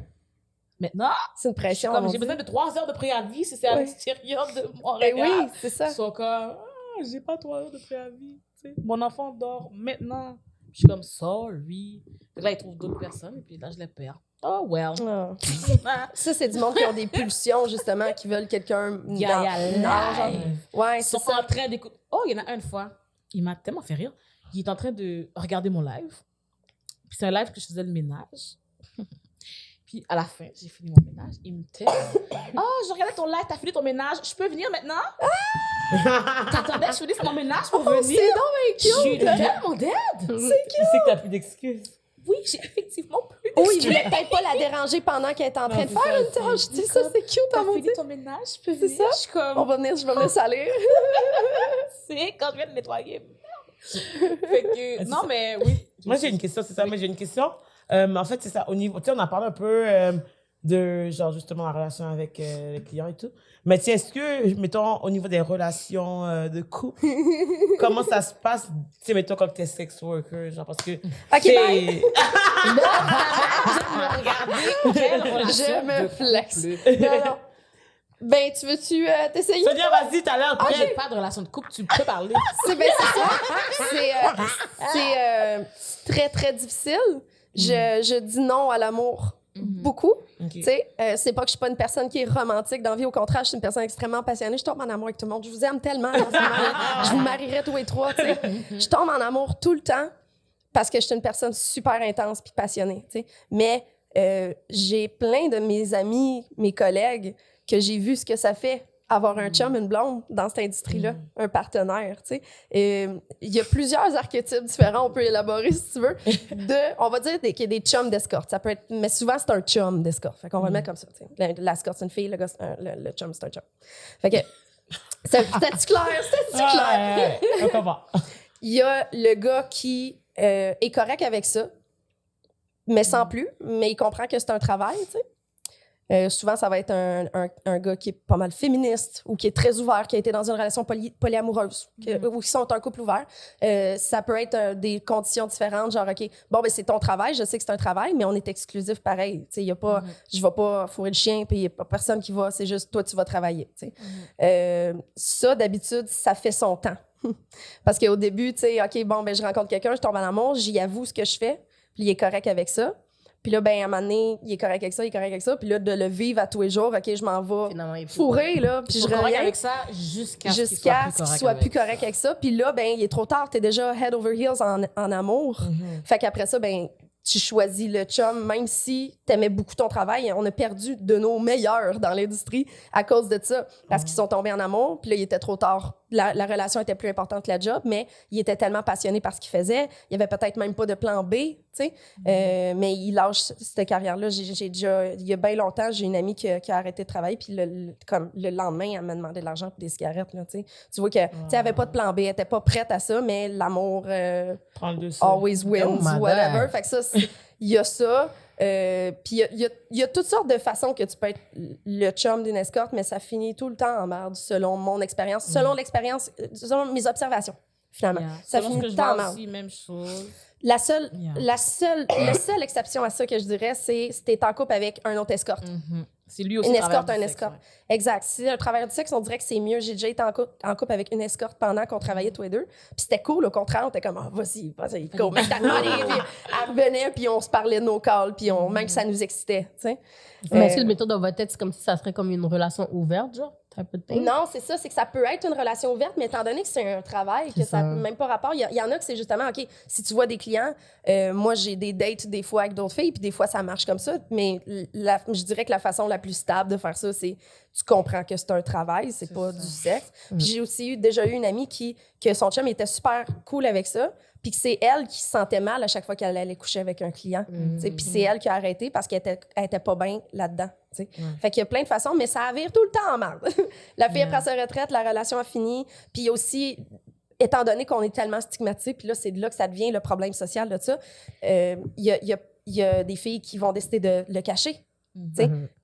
Maintenant, C'est une pression. comme on j'ai dit. besoin de 3 heures de préavis si c'est à Ouais. l'extérieur de Ben Montréal. oui, c'est ça. Ils sont comme j'ai pas 3 heures de préavis. Tu sais. Mon enfant dort maintenant. Je suis comme sorry. Fait que là, ils trouvent d'autres personnes et puis là, je les perds. Oh well. Ah. Ah. Ça, c'est du monde qui ont des pulsions, justement, qui veulent quelqu'un. Il y a Non, genre- live. Ouais, Ils c'est sont ça. en train d'écouter. Oh, il y en a une fois. Il m'a tellement fait rire. Il est en train de regarder mon live. Puis c'est un live que je faisais le ménage. Puis à la fin, j'ai fini mon ménage. Il me texte. Oh, je regardais ton live, t'as fini ton ménage. Je peux venir maintenant? T'attendais que je finisse mon ménage pour venir? Oh, C'est donc Je suis tellement dead. Tu sais que t'as plus d'excuses. Oui, j'ai effectivement plus Oh, il d'excuses. voulait peut-être pas la déranger pendant qu'elle est en train Non, de c'est faire ça, une tâche. Tu sais, ça, c'est cute, T'as en maudit. fini ton ménage, je peux C'est venir? ça? Je suis comme, Je vais venir salir. c'est quand je viens de nettoyer. Fait que, non, mais oui. Moi, j'ai une question, c'est ça. Moi, j'ai une question. En fait, c'est ça. Au niveau, tu sais, on a parlé un peu de, genre, justement, la relation avec les clients et tout. Mais, tu sais, est-ce que, mettons, au niveau des relations de couple, comment ça se passe, tu sais, mettons, quand t'es sex worker, genre, parce que. OK, t'sais- bye. Je Je me flex. Non, non. Ben, tu veux-tu t'essayer? Sonia, vas-y, t'as l'air J'ai prête. pas de relation de couple, tu peux parler. C'est ça. C'est très, très difficile. Je dis non à l'amour. beaucoup. Ok. Tu sais, c'est pas que je suis pas une personne qui est romantique dans la vie, au contraire, je suis une personne extrêmement passionnée. Je tombe en amour avec tout le monde. Je vous aime tellement. En ce moment. Je vous marierais tous les trois. Tu sais. Je tombe en amour tout le temps parce que je suis une personne super intense puis passionnée. Tu sais. Mais j'ai plein de mes amis, mes collègues, que j'ai vu ce que ça fait avoir un chum, une blonde dans cette industrie-là, un partenaire, tu sais. Il y a plusieurs archétypes différents, on peut élaborer si tu veux, on va dire qu'il y a des chums d'escorte. Ça peut être, mais souvent, c'est un chum d'escorte. Fait qu'on va le mettre comme ça, tu sais. L'escorte, c'est une fille, le chum, c'est un chum. Fait que, c'était-tu clair? C'était-tu clair? On comprend. Il y a le gars qui est correct avec ça, mais sans plus, mais il comprend que c'est un travail, tu sais. Souvent, ça va être un gars qui est pas mal féministe ou qui est très ouvert, qui a été dans une relation polyamoureuse ou qui sont un couple ouvert. Ça peut être des conditions différentes, genre, OK, bon, ben c'est ton travail, je sais que c'est un travail, mais on est exclusif pareil. Tu sais, il y a pas, je vais pas fourrer le chien, puis il n'y a pas personne qui va, c'est juste toi, tu vas travailler. Tu sais. Ça, d'habitude, ça fait son temps. Parce qu'au début, tu sais, OK, bon, ben je rencontre quelqu'un, je tombe en amour, j'y avoue ce que je fais, puis il est correct avec ça. Puis là, ben, à un moment donné, il est correct avec ça, il est correct avec ça. Puis là, de le vivre à tous les jours, OK, je m'en vais fourrer, là, puis je correct reviens. avec ça jusqu'à ce Qu'il soit plus correct avec ça. Puis là, ben, il est trop tard, t'es déjà head over heels en amour. Fait qu'après ça, ben, tu choisis le chum, même si t'aimais beaucoup ton travail. On a perdu de nos meilleurs dans l'industrie à cause de ça, parce qu'ils sont tombés en amour, puis là, il était trop tard. La relation était plus importante que la job, mais il était tellement passionné par ce qu'il faisait. Il y avait peut-être même pas de plan B, tu sais. Mais il lâche cette carrière-là. J'ai déjà, il y a bien longtemps, j'ai une amie qui a arrêté de travailler, puis comme le lendemain, elle m'a demandé de l'argent pour des cigarettes, là, tu sais. Tu vois que, tu sais, elle avait pas de plan B, elle était pas prête à ça, mais l'amour Prends le dessus. always wins, Oh, whatever. Fait que ça, il y a ça. Puis il y a toutes sortes de façons que tu peux être le chum d'une escorte, mais ça finit tout le temps en merde, selon mon expérience, selon l'expérience, selon mes observations, finalement. Ça Selon finit ce que tout je le temps en vois merde. aussi, même chose. La seule exception à ça que je dirais, c'est si t'es en couple avec un autre escorte. C'est lui aussi. Une travailleur escorte, du un sexe, escorte. ouais. Exact. Si c'est un travailleur du sexe, on dirait que c'est mieux. J'ai déjà été en couple avec une escorte pendant qu'on travaillait tous les deux. Puis c'était cool, au contraire. On était comme, vas-y, go, make that money. Puis elle revenait, puis on se parlait de nos calls, puis même que ça nous excitait, tu sais. Mais est-ce que le méthode dans votre tête, c'est comme si ça serait comme une relation ouverte, genre? Type of thing? Non, c'est ça, c'est que ça peut être une relation ouverte, mais étant donné que c'est un travail, que ça n'a même pas rapport, il y en a que c'est justement, OK, si tu vois des clients, moi, j'ai des dates des fois avec d'autres filles, puis des fois, ça marche comme ça, mais je dirais que la façon la plus stable de faire ça, c'est tu comprends que c'est un travail, c'est pas du sexe. Puis j'ai aussi déjà eu une amie que son chum était super cool avec ça, puis que c'est elle qui se sentait mal à chaque fois qu'elle allait coucher avec un client. Puis c'est elle qui a arrêté parce qu'elle était pas bien là-dedans. Fait qu'il y a plein de façons, mais ça vire tout le temps en merde. La fille prend sa retraite, la relation a fini. Puis aussi, étant donné qu'on est tellement stigmatisé, puis là, c'est de là que ça devient le problème social de ça, il y a des filles qui vont décider de le cacher.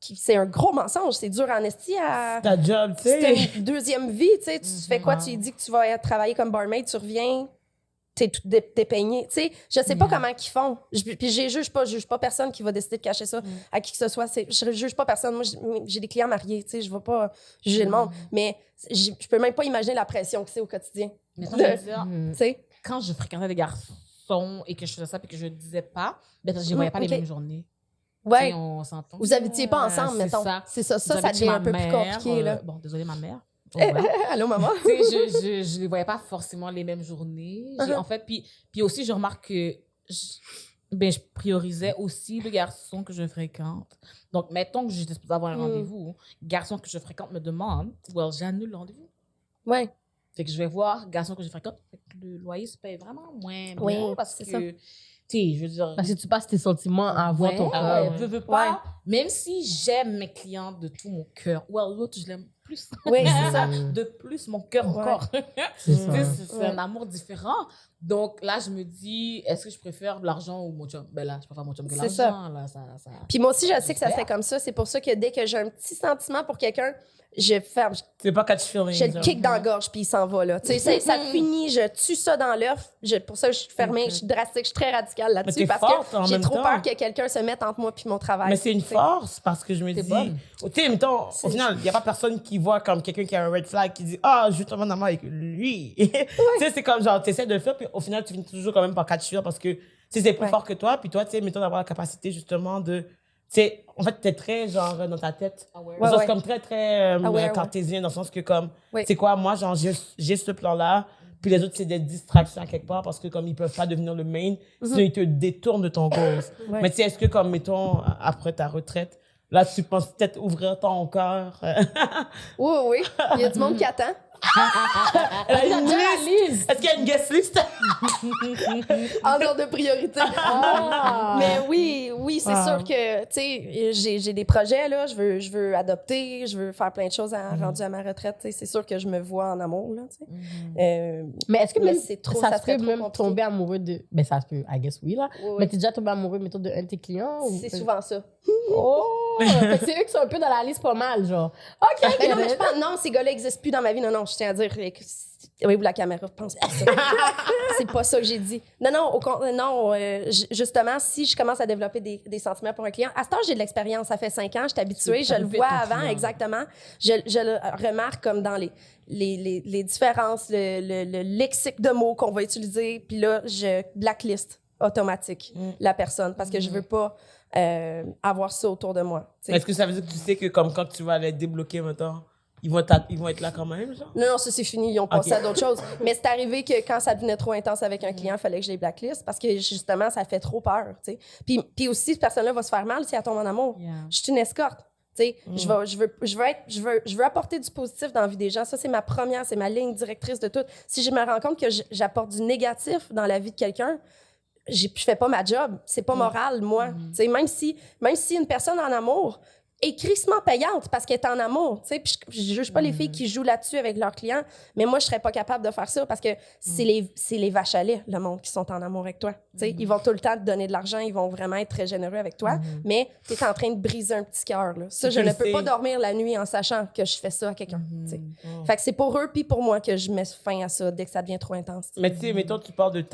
C'est un gros mensonge. C'est dur en esti à... Ta job, tu sais. C'est une deuxième vie, tu sais. Tu fais quoi? Tu lui dis que tu vas travailler comme barmaid, tu reviens... t'es tout dépeigné. Tu sais, je sais pas comment ils font. Puis je juge pas personne qui va décider de cacher ça à qui que ce soit. Je juge pas personne. Moi, j'ai des clients mariés, tu sais, je vais pas juger le monde. Mais je peux même pas imaginer la pression que c'est au quotidien. Mais attends, je veux dire, Tu sais? quand je fréquentais des garçons et que je faisais ça et que je ne disais pas, ben, je ne voyais pas les mêmes journées. Ouais. Tu sais, on s'entend. Vous habitiez pas ensemble, mettons. C'est ça. Ça devient un peu plus compliqué, là. Bon, désolée, ma mère. Oh, ouais. Allô, maman? Tu sais, je les voyais pas forcément les mêmes journées. En fait, puis aussi, je remarque que je priorisais aussi le garçon que je fréquente. Donc, mettons que j'étais supposée avoir un rendez-vous, garçon que je fréquente me demande, j'annule le rendez-vous. Ouais. Fait que je vais voir garçon que je fréquente, fait que le loyer se paye vraiment moins bien. Oui, parce c'est que, ça. tu sais, je veux dire... Parce que tu passes tes sentiments à voir ton cœur. veux pas. Même si j'aime mes clients de tout mon cœur, l'autre, je l'aime plus. Oui, c'est ça. De plus, mon cœur encore. C'est ça. C'est un amour différent. Donc là, je me dis, est-ce que je préfère l'argent ou mon chum? Ben là, je préfère mon chum que C'est ça. l'argent. Là, ça... Puis moi aussi, je sais que ça serait comme ça. C'est pour ça que dès que j'ai un petit sentiment pour quelqu'un, je ferme. C'est pas catch feeling. Je le kick dans la gorge, puis il s'en va, là. Tu sais, ça finit, je tue ça dans l'œuf. Pour ça, je suis fermée, je suis drastique, je suis très radicale Mais là-dessus. t'es Parce forte en que j'ai même trop temps. peur que quelqu'un se mette entre moi puis mon travail. Mais c'est une tu sais. force parce que je me dis. bonne. Tu sais, mettons, au final, il n'y a pas personne qui voit comme quelqu'un qui a un red flag qui dit ah, je tombe en amour avec lui. Tu sais, c'est comme genre, tu essaies de le faire, puis au final, tu finis toujours quand même par catch fear parce que tu sais, c'est plus fort que toi. Puis toi, tu sais, mettons, d'avoir la capacité justement de sais, en fait, t'es très, genre, dans ta tête. Aware. Dans le sens Ouais. comme très Aware, cartésien, dans le sens que, comme, Oui. c'est quoi, moi, genre, j'ai ce plan-là, puis les autres, c'est des distractions à quelque part, parce que, comme, ils peuvent pas devenir le main, sinon ils te détournent de ton goal. Ouais. Mais tu sais, est-ce que, comme, mettons, après ta retraite, là, tu penses peut-être ouvrir ton cœur? Oui, oui. Il y a du monde qui attend. Elle a une déjà la liste. liste. Est-ce qu'il y a une guest list? En ordre de priorité. Mais oui, c'est Ah. sûr que, tu sais, j'ai des projets, là. Je veux adopter, je veux faire plein de choses rendu à ma retraite. Tu sais, c'est sûr que je me vois en amour, là, tu sais. Mais est-ce que Mais même c'est trop- ça ça se serait peut trop même compliqué. tomber amoureux de... Ben, ça se peut, I guess, oui, là. Oui, oui. Mais t'es déjà tombé amoureux, mettons, d'un de tes clients? Ou... C'est souvent ça. Oh! Fait que c'est eux qui sont un peu dans la liste pas mal, genre. OK, Mais non, mais je pense, non, ces gars-là n'existent plus dans ma vie. Non, je tiens à dire que oui, la caméra, pense pas ça. C'est pas ça que j'ai dit. Non, justement, si je commence à développer des sentiments pour un client, à ce temps, j'ai de l'expérience. Ça fait 5 ans, je suis habituée, je le tromper vois ton avant, client. exactement. Je le remarque comme dans les différences, le lexique de mots qu'on va utiliser. Puis là, je blacklist automatique la personne parce que je veux pas avoir ça autour de moi. tu sais. Est-ce que ça veut dire que tu sais que, comme, quand tu vas les débloquer, maintenant, ils vont être là quand même, genre? Non, ça c'est fini, ils ont passé Ok. à d'autres choses. Mais c'est arrivé que quand ça devenait trop intense avec un client, il fallait que je les blacklist parce que justement, ça fait trop peur. Tu sais. Puis aussi, cette personne-là va se faire mal si elle tombe en amour. Yeah. Je suis une escorte. Tu sais. Je veux apporter du positif dans la vie des gens. Ça, c'est c'est ma ligne directrice de tout. Si je me rends compte que j'apporte du négatif dans la vie de quelqu'un, je fais pas ma job. C'est pas moral, moi. Tu sais, même si une personne en amour est crissement payante parce qu'elle est en amour, tu sais, puis je juge pas les filles qui jouent là-dessus avec leurs clients, mais moi, je serais pas capable de faire ça parce que c'est les vaches à lait, le monde, qui sont en amour avec toi. Tu sais, ils vont tout le temps te donner de l'argent, ils vont vraiment être très généreux avec toi, mais tu es en train de briser un petit cœur, là. Ça, je Tu ne le peux pas sais. dormir la nuit en sachant que je fais ça à quelqu'un, tu sais. Fait que c'est pour eux puis pour moi que je mets fin à ça dès que ça devient trop intense. tu sais. Mais tu sais, mettons, tu parles de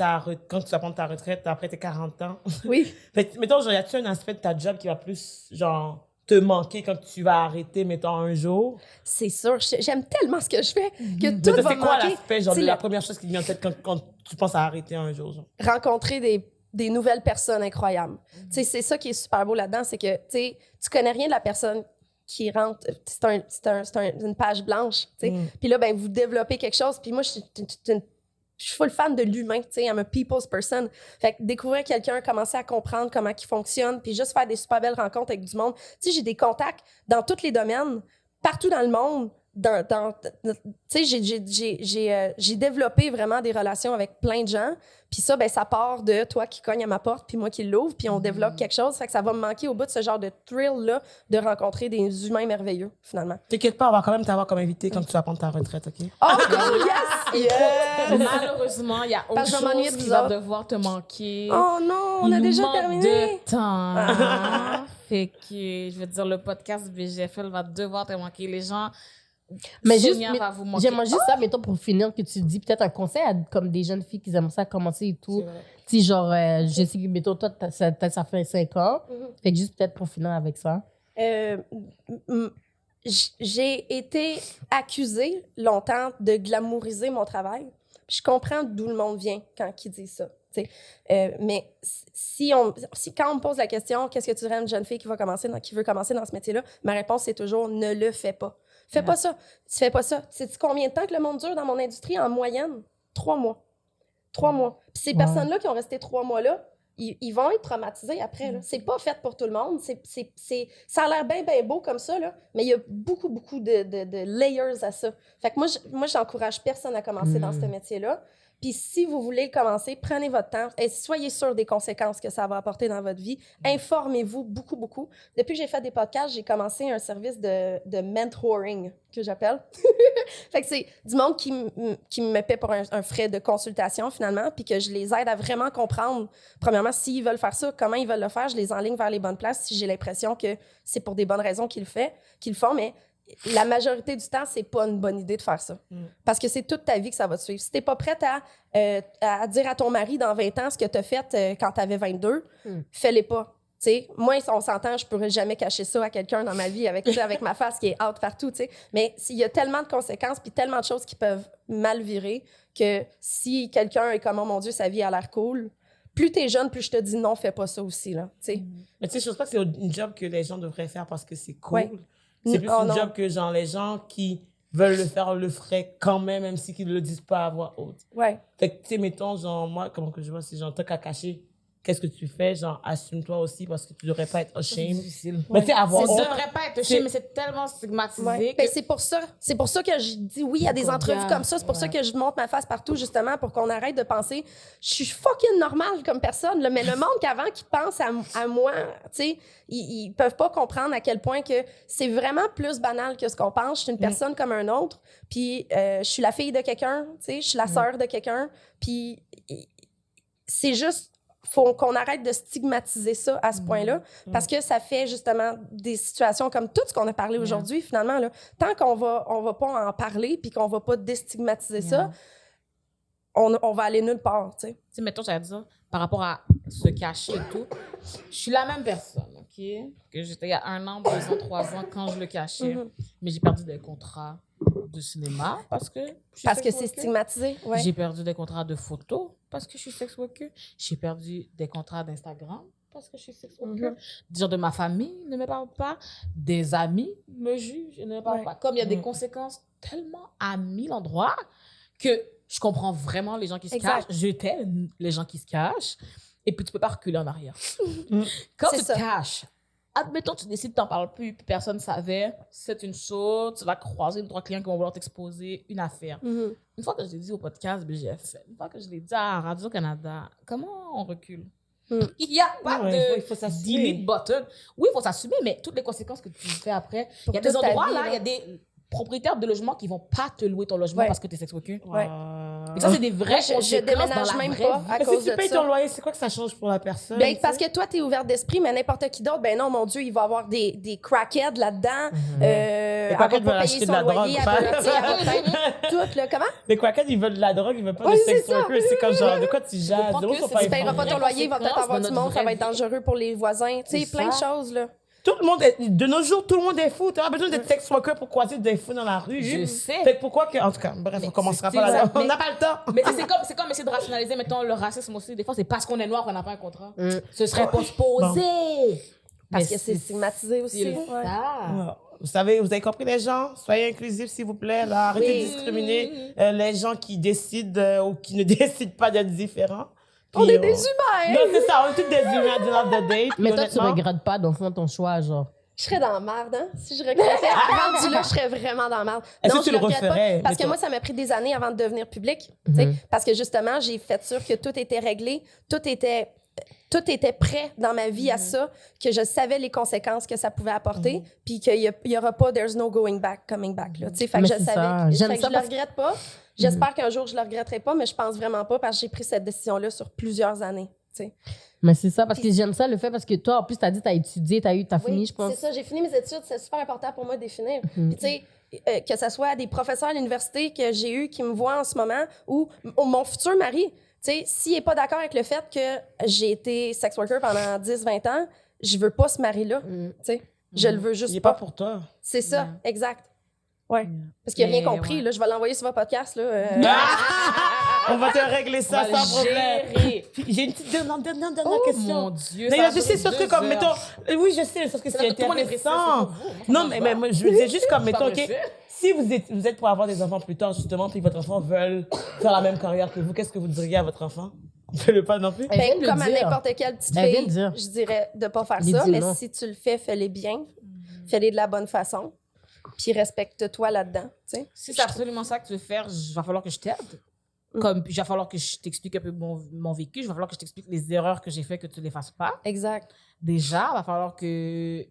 quand tu vas prendre ta retraite après tes 40 ans. Oui. Fait que, mettons, genre, y a-tu un aspect de ta job qui va plus, genre, te manquer quand tu vas arrêter, mettons, un jour? C'est sûr, j'aime tellement ce que je fais que Mais tout toi, va c'est me quoi manquer. l'aspect, genre, Tu de sais, la première chose qui te vient en tête quand tu penses à arrêter un jour, genre? rencontrer des nouvelles personnes incroyables. Tu sais, c'est ça qui est super beau là-dedans, c'est que tu connais rien de la personne qui rentre. C'est une page blanche. Tu sais. Puis là, ben, vous développez quelque chose. Puis moi, je suis full fan de l'humain. Tu sais, I'm a people's person. Fait que découvrir quelqu'un, commencer à comprendre comment il fonctionne, puis juste faire des super belles rencontres avec du monde. Tu sais, j'ai des contacts dans tous les domaines, partout dans le monde. Tu sais, j'ai développé vraiment des relations avec plein de gens. Puis ça, ben, ça part de toi qui cogne à ma porte, puis moi qui l'ouvre, puis on développe quelque chose. Fait que ça va me manquer au bout de ce genre de thrill-là de rencontrer des humains merveilleux, finalement. T'inquiète pas, on va quand même t'avoir comme invité quand tu vas prendre ta retraite, OK? Oh, cool, yes! Yes! Malheureusement, il y a autre Parce que je vais m'ennuyer chose de qui vous va autres. devoir te manquer. Oh non, on Il a nous déjà manque terminé! de temps. Fait que, je veux dire, le podcast BGFL va devoir te manquer. Les gens, Mais Sonia juste, va vous manquer. j'aimerais juste ça, mettons, pour finir, que tu dis peut-être un conseil à comme des jeunes filles qui aiment ça commencer et tout. Tu sais, genre, je sais que, mettons, toi, ça fait 5 ans. Fait que juste peut-être pour finir avec ça. J'ai été accusée longtemps de glamouriser mon travail. Puis je comprends d'où le monde vient quand ils disent ça. Mais quand on me pose la question, qu'est-ce que tu dirais à une jeune fille qui veut commencer dans ce métier-là, ma réponse, c'est toujours ne le fais pas. Fais pas ça. Tu fais pas ça. Sais-tu combien de temps que le monde dure dans mon industrie? En moyenne, 3 mois. 3 mois. Puis ces personnes-là qui ont resté 3 mois-là, ils vont être traumatisés après. Là. C'est pas fait pour tout le monde. Ça a l'air bien, bien beau comme ça, là, mais il y a beaucoup, beaucoup de layers à ça. Fait que moi, j'encourage personne à commencer dans ce métier-là. Puis si vous voulez commencer, prenez votre temps et soyez sûr des conséquences que ça va apporter dans votre vie. Informez-vous beaucoup, beaucoup. Depuis que j'ai fait des podcasts, j'ai commencé un service de mentoring, que j'appelle. Fait que c'est du monde qui me paie pour un frais de consultation, finalement, puis que je les aide à vraiment comprendre, premièrement, s'ils veulent faire ça, comment ils veulent le faire. Je les enligne vers les bonnes places si j'ai l'impression que c'est pour des bonnes raisons qu'ils le font, mais la majorité du temps, c'est pas une bonne idée de faire ça. Parce que c'est toute ta vie que ça va te suivre. Si t'es pas prête à dire à ton mari dans 20 ans ce que t'as fait quand t'avais 22, fais-les pas. T'sais, moi, on s'entend, je pourrais jamais cacher ça à quelqu'un dans ma vie avec ma face qui est out partout. T'sais. Mais il y a tellement de conséquences puis tellement de choses qui peuvent mal virer que si quelqu'un est comme « Oh mon Dieu, sa vie a l'air cool », plus t'es jeune, plus je te dis non, fais pas ça aussi, là, tu sais. Mais tu sais, je pense pas que c'est une job que les gens devraient faire parce que c'est cool. Ouais. C'est plus Oh, une non. job que genre les gens qui veulent le faire le feraient quand même si qu'ils le disent pas à voix haute. Ouais. Fait que, tu sais, mettons, genre, moi, comment que je vois, c'est genre, tant qu'à cacher, qu'est-ce que tu fais? Genre, assume-toi aussi parce que tu devrais pas être C'est ashamed. difficile. Mais tu sais, avoir Ça honte. devrait pas être touché, mais c'est tellement stigmatisé Ouais. que... Ben, c'est pour ça que je dis oui à des entrevues comme ça. C'est pour ça que je montre ma face partout, justement, pour qu'on arrête de penser je suis fucking normale comme personne. Là. Mais le monde qu'avant qui pense à moi, tu sais, ils peuvent pas comprendre à quel point que c'est vraiment plus banal que ce qu'on pense. Je suis une personne comme un autre, puis je suis la fille de quelqu'un, tu sais, je suis la sœur de quelqu'un, puis c'est juste faut qu'on arrête de stigmatiser ça à ce point-là, parce que ça fait justement des situations comme tout ce qu'on a parlé aujourd'hui, finalement. Là. Tant qu'on va pas en parler puis qu'on va pas déstigmatiser ça, on va aller nulle part, tu sais. Tu sais, mettons, j'allais dire, par rapport à se cacher et tout, je suis la même personne, OK? Que j'étais il y a 1 an, 2 ans, 3 ans, quand je le cachais. Mais j'ai perdu des contrats de cinéma parce que je suis Parce que sex c'est worker. stigmatisé, ouais. J'ai perdu des contrats de photos parce que je suis sex worker. J'ai perdu des contrats d'Instagram parce que je suis sex worker. Des gens de ma famille ne me parlent pas. Des amis me jugent et ne me parlent pas. Comme il y a des conséquences tellement à 1000 endroits que je comprends vraiment les gens qui se Exact. cachent. Je t'aime les gens qui se cachent. Et puis, tu peux pas reculer en arrière. Quand C'est tu ça. te caches, admettons, tu décides, t'en parles plus, puis personne ne savait, c'est une chose, tu vas croiser 2-3 clients qui vont vouloir t'exposer une affaire. Une fois que je l'ai dit au podcast BGF, une fois que je l'ai dit à Radio-Canada, comment on recule? Il n'y a pas Ouais, de il faut s'assumer. delete button. Oui, il faut s'assumer, mais toutes les conséquences que tu fais après, il y a toute des ta endroits vie, là, là. il y a des propriétaires de logements qui vont pas te louer ton logement Ouais. parce que tu es sex worker. Ouais. Et ça, c'est des vraies Moi, je conséquences déménage dans la même vraie pas vie. à Mais cause si tu de payes ça. ton loyer, c'est quoi que ça change pour la personne? Ben, tu parce sais? que toi, t'es ouverte d'esprit, mais n'importe qui d'autre, ben non, mon Dieu, il va avoir des crackheads là-dedans. crackheads Elle va veulent pas acheter payer de la son loyer, drogue, elle va, tu sais, elle va peut-être tout, là. Comment? Les crackheads, ils veulent de la drogue, ils veulent pas Ouais, de c'est sex ça. worker. C'est comme genre, de quoi tu jases? comprends De où que sont c'est- pas Tu payeras pas informés? ton loyer, il va peut-être avoir Conséquences du de monde, notre ça va être vraie vie. dangereux pour les voisins. Tu sais, C'est plein de ça. choses, là. Tout le monde, de nos jours, tout le monde est fou. Tu as besoin d'être sex worker pour croiser des fous dans la rue. Je sais. Fait que pourquoi que, en tout cas, bref, on commencera c'est pas là. ça, On mais- n'a pas le temps. Mais c'est comme essayer de rationaliser, mettons, le racisme aussi. Des fois, c'est parce qu'on est noir qu'on n'a pas un contrat. Ce serait pas supposé. Parce Mais que c'est stigmatisé aussi. c'est ouais. ça. Vous savez, vous avez compris les gens? Soyez inclusifs, s'il vous plaît. Là. Arrêtez Oui. de discriminer les gens qui décident ou qui ne décident pas d'être différents. On Puis, est des humains! Non, c'est ça, on est tous des humains de l'ordre de date. Mais Puis toi, tu honnêtement, regrettes pas, dans le fond, ton choix, genre. Je serais dans la merde, hein? Si je regrettais, rendu là, je serais vraiment dans la merde. Est-ce Non, que tu je le regrette referais, pas. Parce que mettons? moi, ça m'a pris des années avant de devenir public. Tu sais, parce que justement, j'ai fait sûr que tout était réglé, tout était prêt dans ma vie à ça, que je savais les conséquences que ça pouvait apporter, puis qu'il y aura pas there's no going back, coming back. Là. Tu sais, fait que Mais je c'est savais. ça. J'aime Fait que ça je le parce que- regrette pas. J'espère qu'un jour, je le regretterai pas, mais je pense vraiment pas parce que j'ai pris cette décision-là sur plusieurs années. Tu sais. Mais c'est ça, parce que j'aime ça, le fait, parce que toi, en plus, t'as dit, t'as étudié, t'as fini, je pense. C'est ça, j'ai fini mes études, c'est super important pour moi de définir. Puis tu sais, que ce soit des professeurs à l'université que j'ai eu qui me voient en ce moment ou mon futur mari, tu sais, s'il n'est pas d'accord avec le fait que j'ai été sex worker pendant 10-20 ans, je veux pas ce mari-là, tu sais. Je le veux il juste n'est pas. pas pour toi. C'est ça, exact. Ouais. Parce qu'il a Mais rien compris, ouais. là, je vais l'envoyer sur votre podcast, là. On va te régler ça On va sans le problème. gérer. Puis, j'ai une petite dernière Oh question. mon Dieu. Mais ça je va sais, durer sauf que 2 comme, heures. mettons, oui, je sais, sauf que c'est là que tout le monde est intéressant. pressé, c'est pour vous. Non, mais moi, je disais juste comme, Je suis pas mettons, OK, pressée. si vous êtes pour avoir des enfants plus tard, justement, puis votre enfant veut faire la même carrière que vous, qu'est-ce que vous diriez à votre enfant? Fais-le pas non plus. Elle vient Ben, de comme à le dire. n'importe quelle petite Elle vient fille, de dire. je dirais de pas faire Il ça, dit mais non. si tu le fais, fais-les bien, fais-les de la bonne façon, puis respecte-toi là-dedans, tu sais. Si c'est absolument ça que tu veux faire, il va falloir que je t'aide. Comme, puis il va falloir que je t'explique un peu mon vécu. Il va falloir que je t'explique les erreurs que j'ai faites, que tu ne les fasses pas. Exact. Déjà, il va falloir que...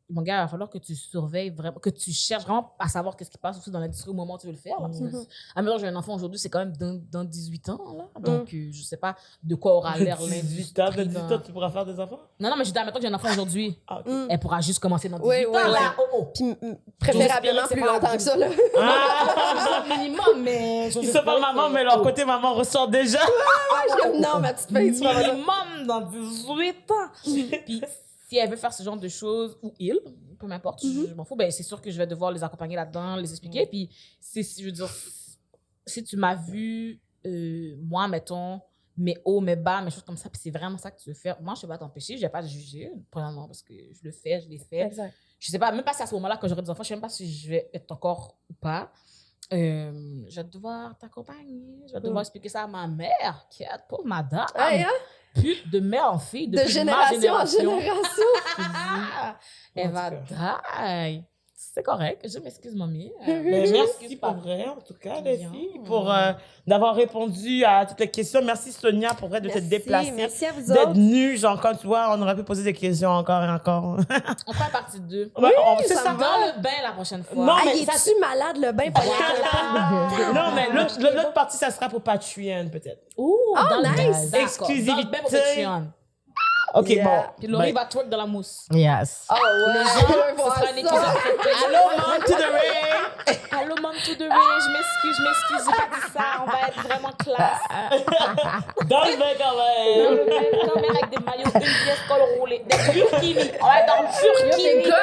Mon gars, il va falloir que tu surveilles vraiment, que tu cherches vraiment à savoir qu'est-ce qui passe aussi dans l'industrie au moment où tu veux le faire. Là, parce que, admettons, j'ai un enfant aujourd'hui, c'est quand même dans 18 ans. Là, donc, je ne sais pas de quoi aura l'air 18 ans, l'industrie. 18 ans, tu pourras faire des enfants? Non, mais je dis, admettons que j'ai un enfant aujourd'hui. Ah, ok. Elle pourra juste commencer dans 18 Oui, ans. oui, Là. oui. Oh, oh. Puis préférablement J'espère que plus c'est pas longtemps que ça, là. Minimum, mais... Ils sont pas maman, mais leur côté maman ressort déjà. Non, ma petite fille, tu vas voir ça. Minimum dans 18 ans. Puis si elle veut faire ce genre de choses, ou il, peu m'importe, je m'en fous, ben, c'est sûr que je vais devoir les accompagner là-dedans, les expliquer. Puis je veux dire, si tu m'as vu, moi, mettons, mes hauts, mes bas, mes choses comme ça. Puis c'est vraiment ça que tu veux faire. Moi, je ne vais pas t'empêcher, je ne vais pas te juger, premièrement, parce que je le fais, je l'ai fait. Exact. Je ne sais pas, même pas si à ce moment-là, quand j'aurai des enfants, je ne sais même pas si je vais être encore ou pas. Je vais devoir t'accompagner, je vais devoir expliquer ça à ma mère, qui est pauvre madame. Hein? Pute de mère en fille, De depuis génération ma en génération. Elle En va tout die. C'est correct, je m'excuse, mamie. Mais Je merci m'excuse pour pas. vrai, en tout cas, les Bien. filles, pour d'avoir répondu à toutes les questions. Merci, Sonia, pour vrai, de t'être déplacée. Merci à vous D'être autres. venue, genre, quand tu vois, on aurait pu poser des questions encore et encore. On fera partie 2. C'est ça ça. me Dans le bain la prochaine fois. Non, Ah, mais il ça, est-tu malade, le bain? Non, mais l'autre partie, ça sera pour Patreon, peut-être. Ouh, dans le nice. bain, d'accord. Exclusivité. Dans le bain pour Patreon. OK, Yeah. bon. Puis Laurie Ben, va twerk dans la mousse. Yes. Oh, ouais. Les gens, ce sera un épisode. Allô, mom to the ring! Allô, mom to the ring, je m'excuse, j'ai pas dit ça. On va être vraiment classe. Dans le bain, quand Dans même. le bain, quand même, avec des maillots, une pièce col roulé, des burkinis. On va être dans le burkini.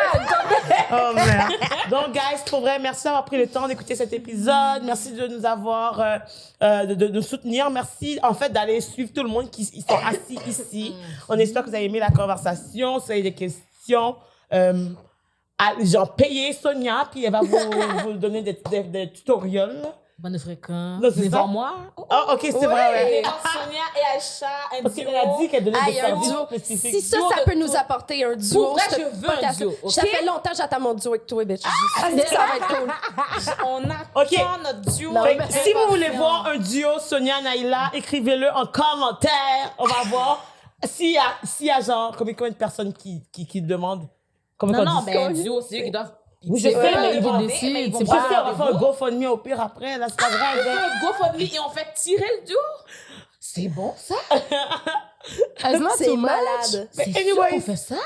Oh, merde. Donc, guys, pour vrai, merci d'avoir pris le temps d'écouter cet épisode. Merci de nous avoir, de nous soutenir. Merci, en fait, d'aller suivre tout le monde qui ils sont assis ici. On espère que vous avez aimé la conversation. Si vous avez des questions, genre, payez Sonia, puis elle va vous donner des tutoriels. Bonne fréquence. Non, c'est Devant ça. moi. Ah, OK, c'est vrai, ouais. Sonia et Aïcha, un Parce duo. qu'elle a dit qu'elle donnait Ah, des il y a un services duo. spécifiques. Si ça, Duo ça de peut tout. nous apporter un duo. Pour vrai, ce je veux un podcast- duo, ok? Ça fait longtemps que j'attends mon duo avec toi, bitch. Ça va être cool. On attend OK. notre duo. Non, Fait que mais si vous voulez voir un duo Sonia Naïla, écrivez-le en commentaire. On va voir s'il y a genre combien de personnes qui demandent. Combien Non, qu'on mais dit- un duo, c'est eux qui doivent. Oui, je sais, mais ils vont décider, mais ils vont c'est Je pas sais, on va faire un go. GoFundMe au pire après, là, c'est pas grave. On fait un GoFundMe et on fait tirer le duo. C'est bon, ça. It's not C'est too much. malade. Mais C'est sûr anyway, qu'on fait ça.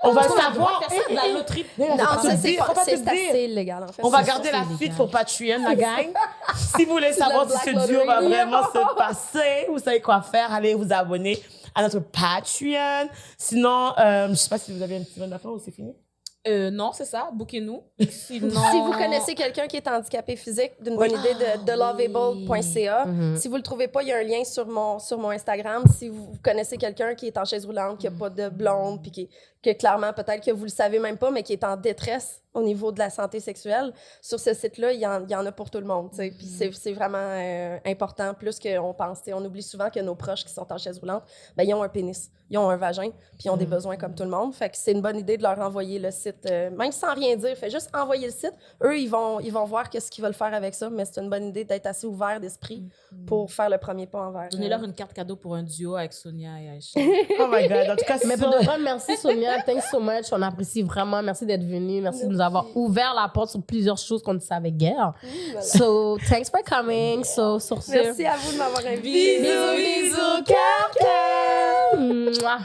on va On va savoir. faire ça de la loterie. Non, Faut ça, pas te c'est dire, faut pas te c'est dire. assez illégal, en fait. On va C'est garder ça. la suite pour Patreon, la gang. Si vous voulez C'est savoir le si ce Black duo va Lottery. vraiment se passer, vous savez quoi faire, allez vous abonner à notre Patreon. Sinon, je sais pas si vous avez un petit mot d'affaire ou c'est fini. Non, c'est ça. Bouquez-nous. Sinon... Si vous connaissez quelqu'un qui est handicapé physique, d'une bonne idée de loveable.ca. Si vous le trouvez pas, il y a un lien sur mon Instagram. Si vous connaissez quelqu'un qui est en chaise roulante, qui a pas de blonde, puis que clairement, peut-être que vous le savez même pas, mais qui est en détresse au niveau de la santé sexuelle, sur ce site-là, il y en a pour tout le monde. T'sais. Puis c'est vraiment important, plus qu'on pense. T'sais. On oublie souvent que nos proches qui sont en chaise roulante, ben, ils ont un pénis, ils ont un vagin, puis ils ont des besoins comme tout le monde. Fait que c'est une bonne idée de leur envoyer le site, même sans rien dire. Fait juste envoyer le site. Eux, ils vont voir qu'est-ce qu'ils veulent faire avec ça, mais c'est une bonne idée d'être assez ouvert d'esprit pour faire le premier pas envers. Donnez-leur une carte cadeau pour un duo avec Sonia et Aïcha. Oh my God. En tout cas, Mais c'est pour de vrai, merci Sonia. Thanks so much. On apprécie vraiment. Merci d'être venue. Merci de nous avoir ouvert la porte sur plusieurs choses qu'on ne savait guère. Voilà. So, thanks for coming. So, sur ce. Merci à vous de m'avoir invité. Bisous, bisous, Mouah.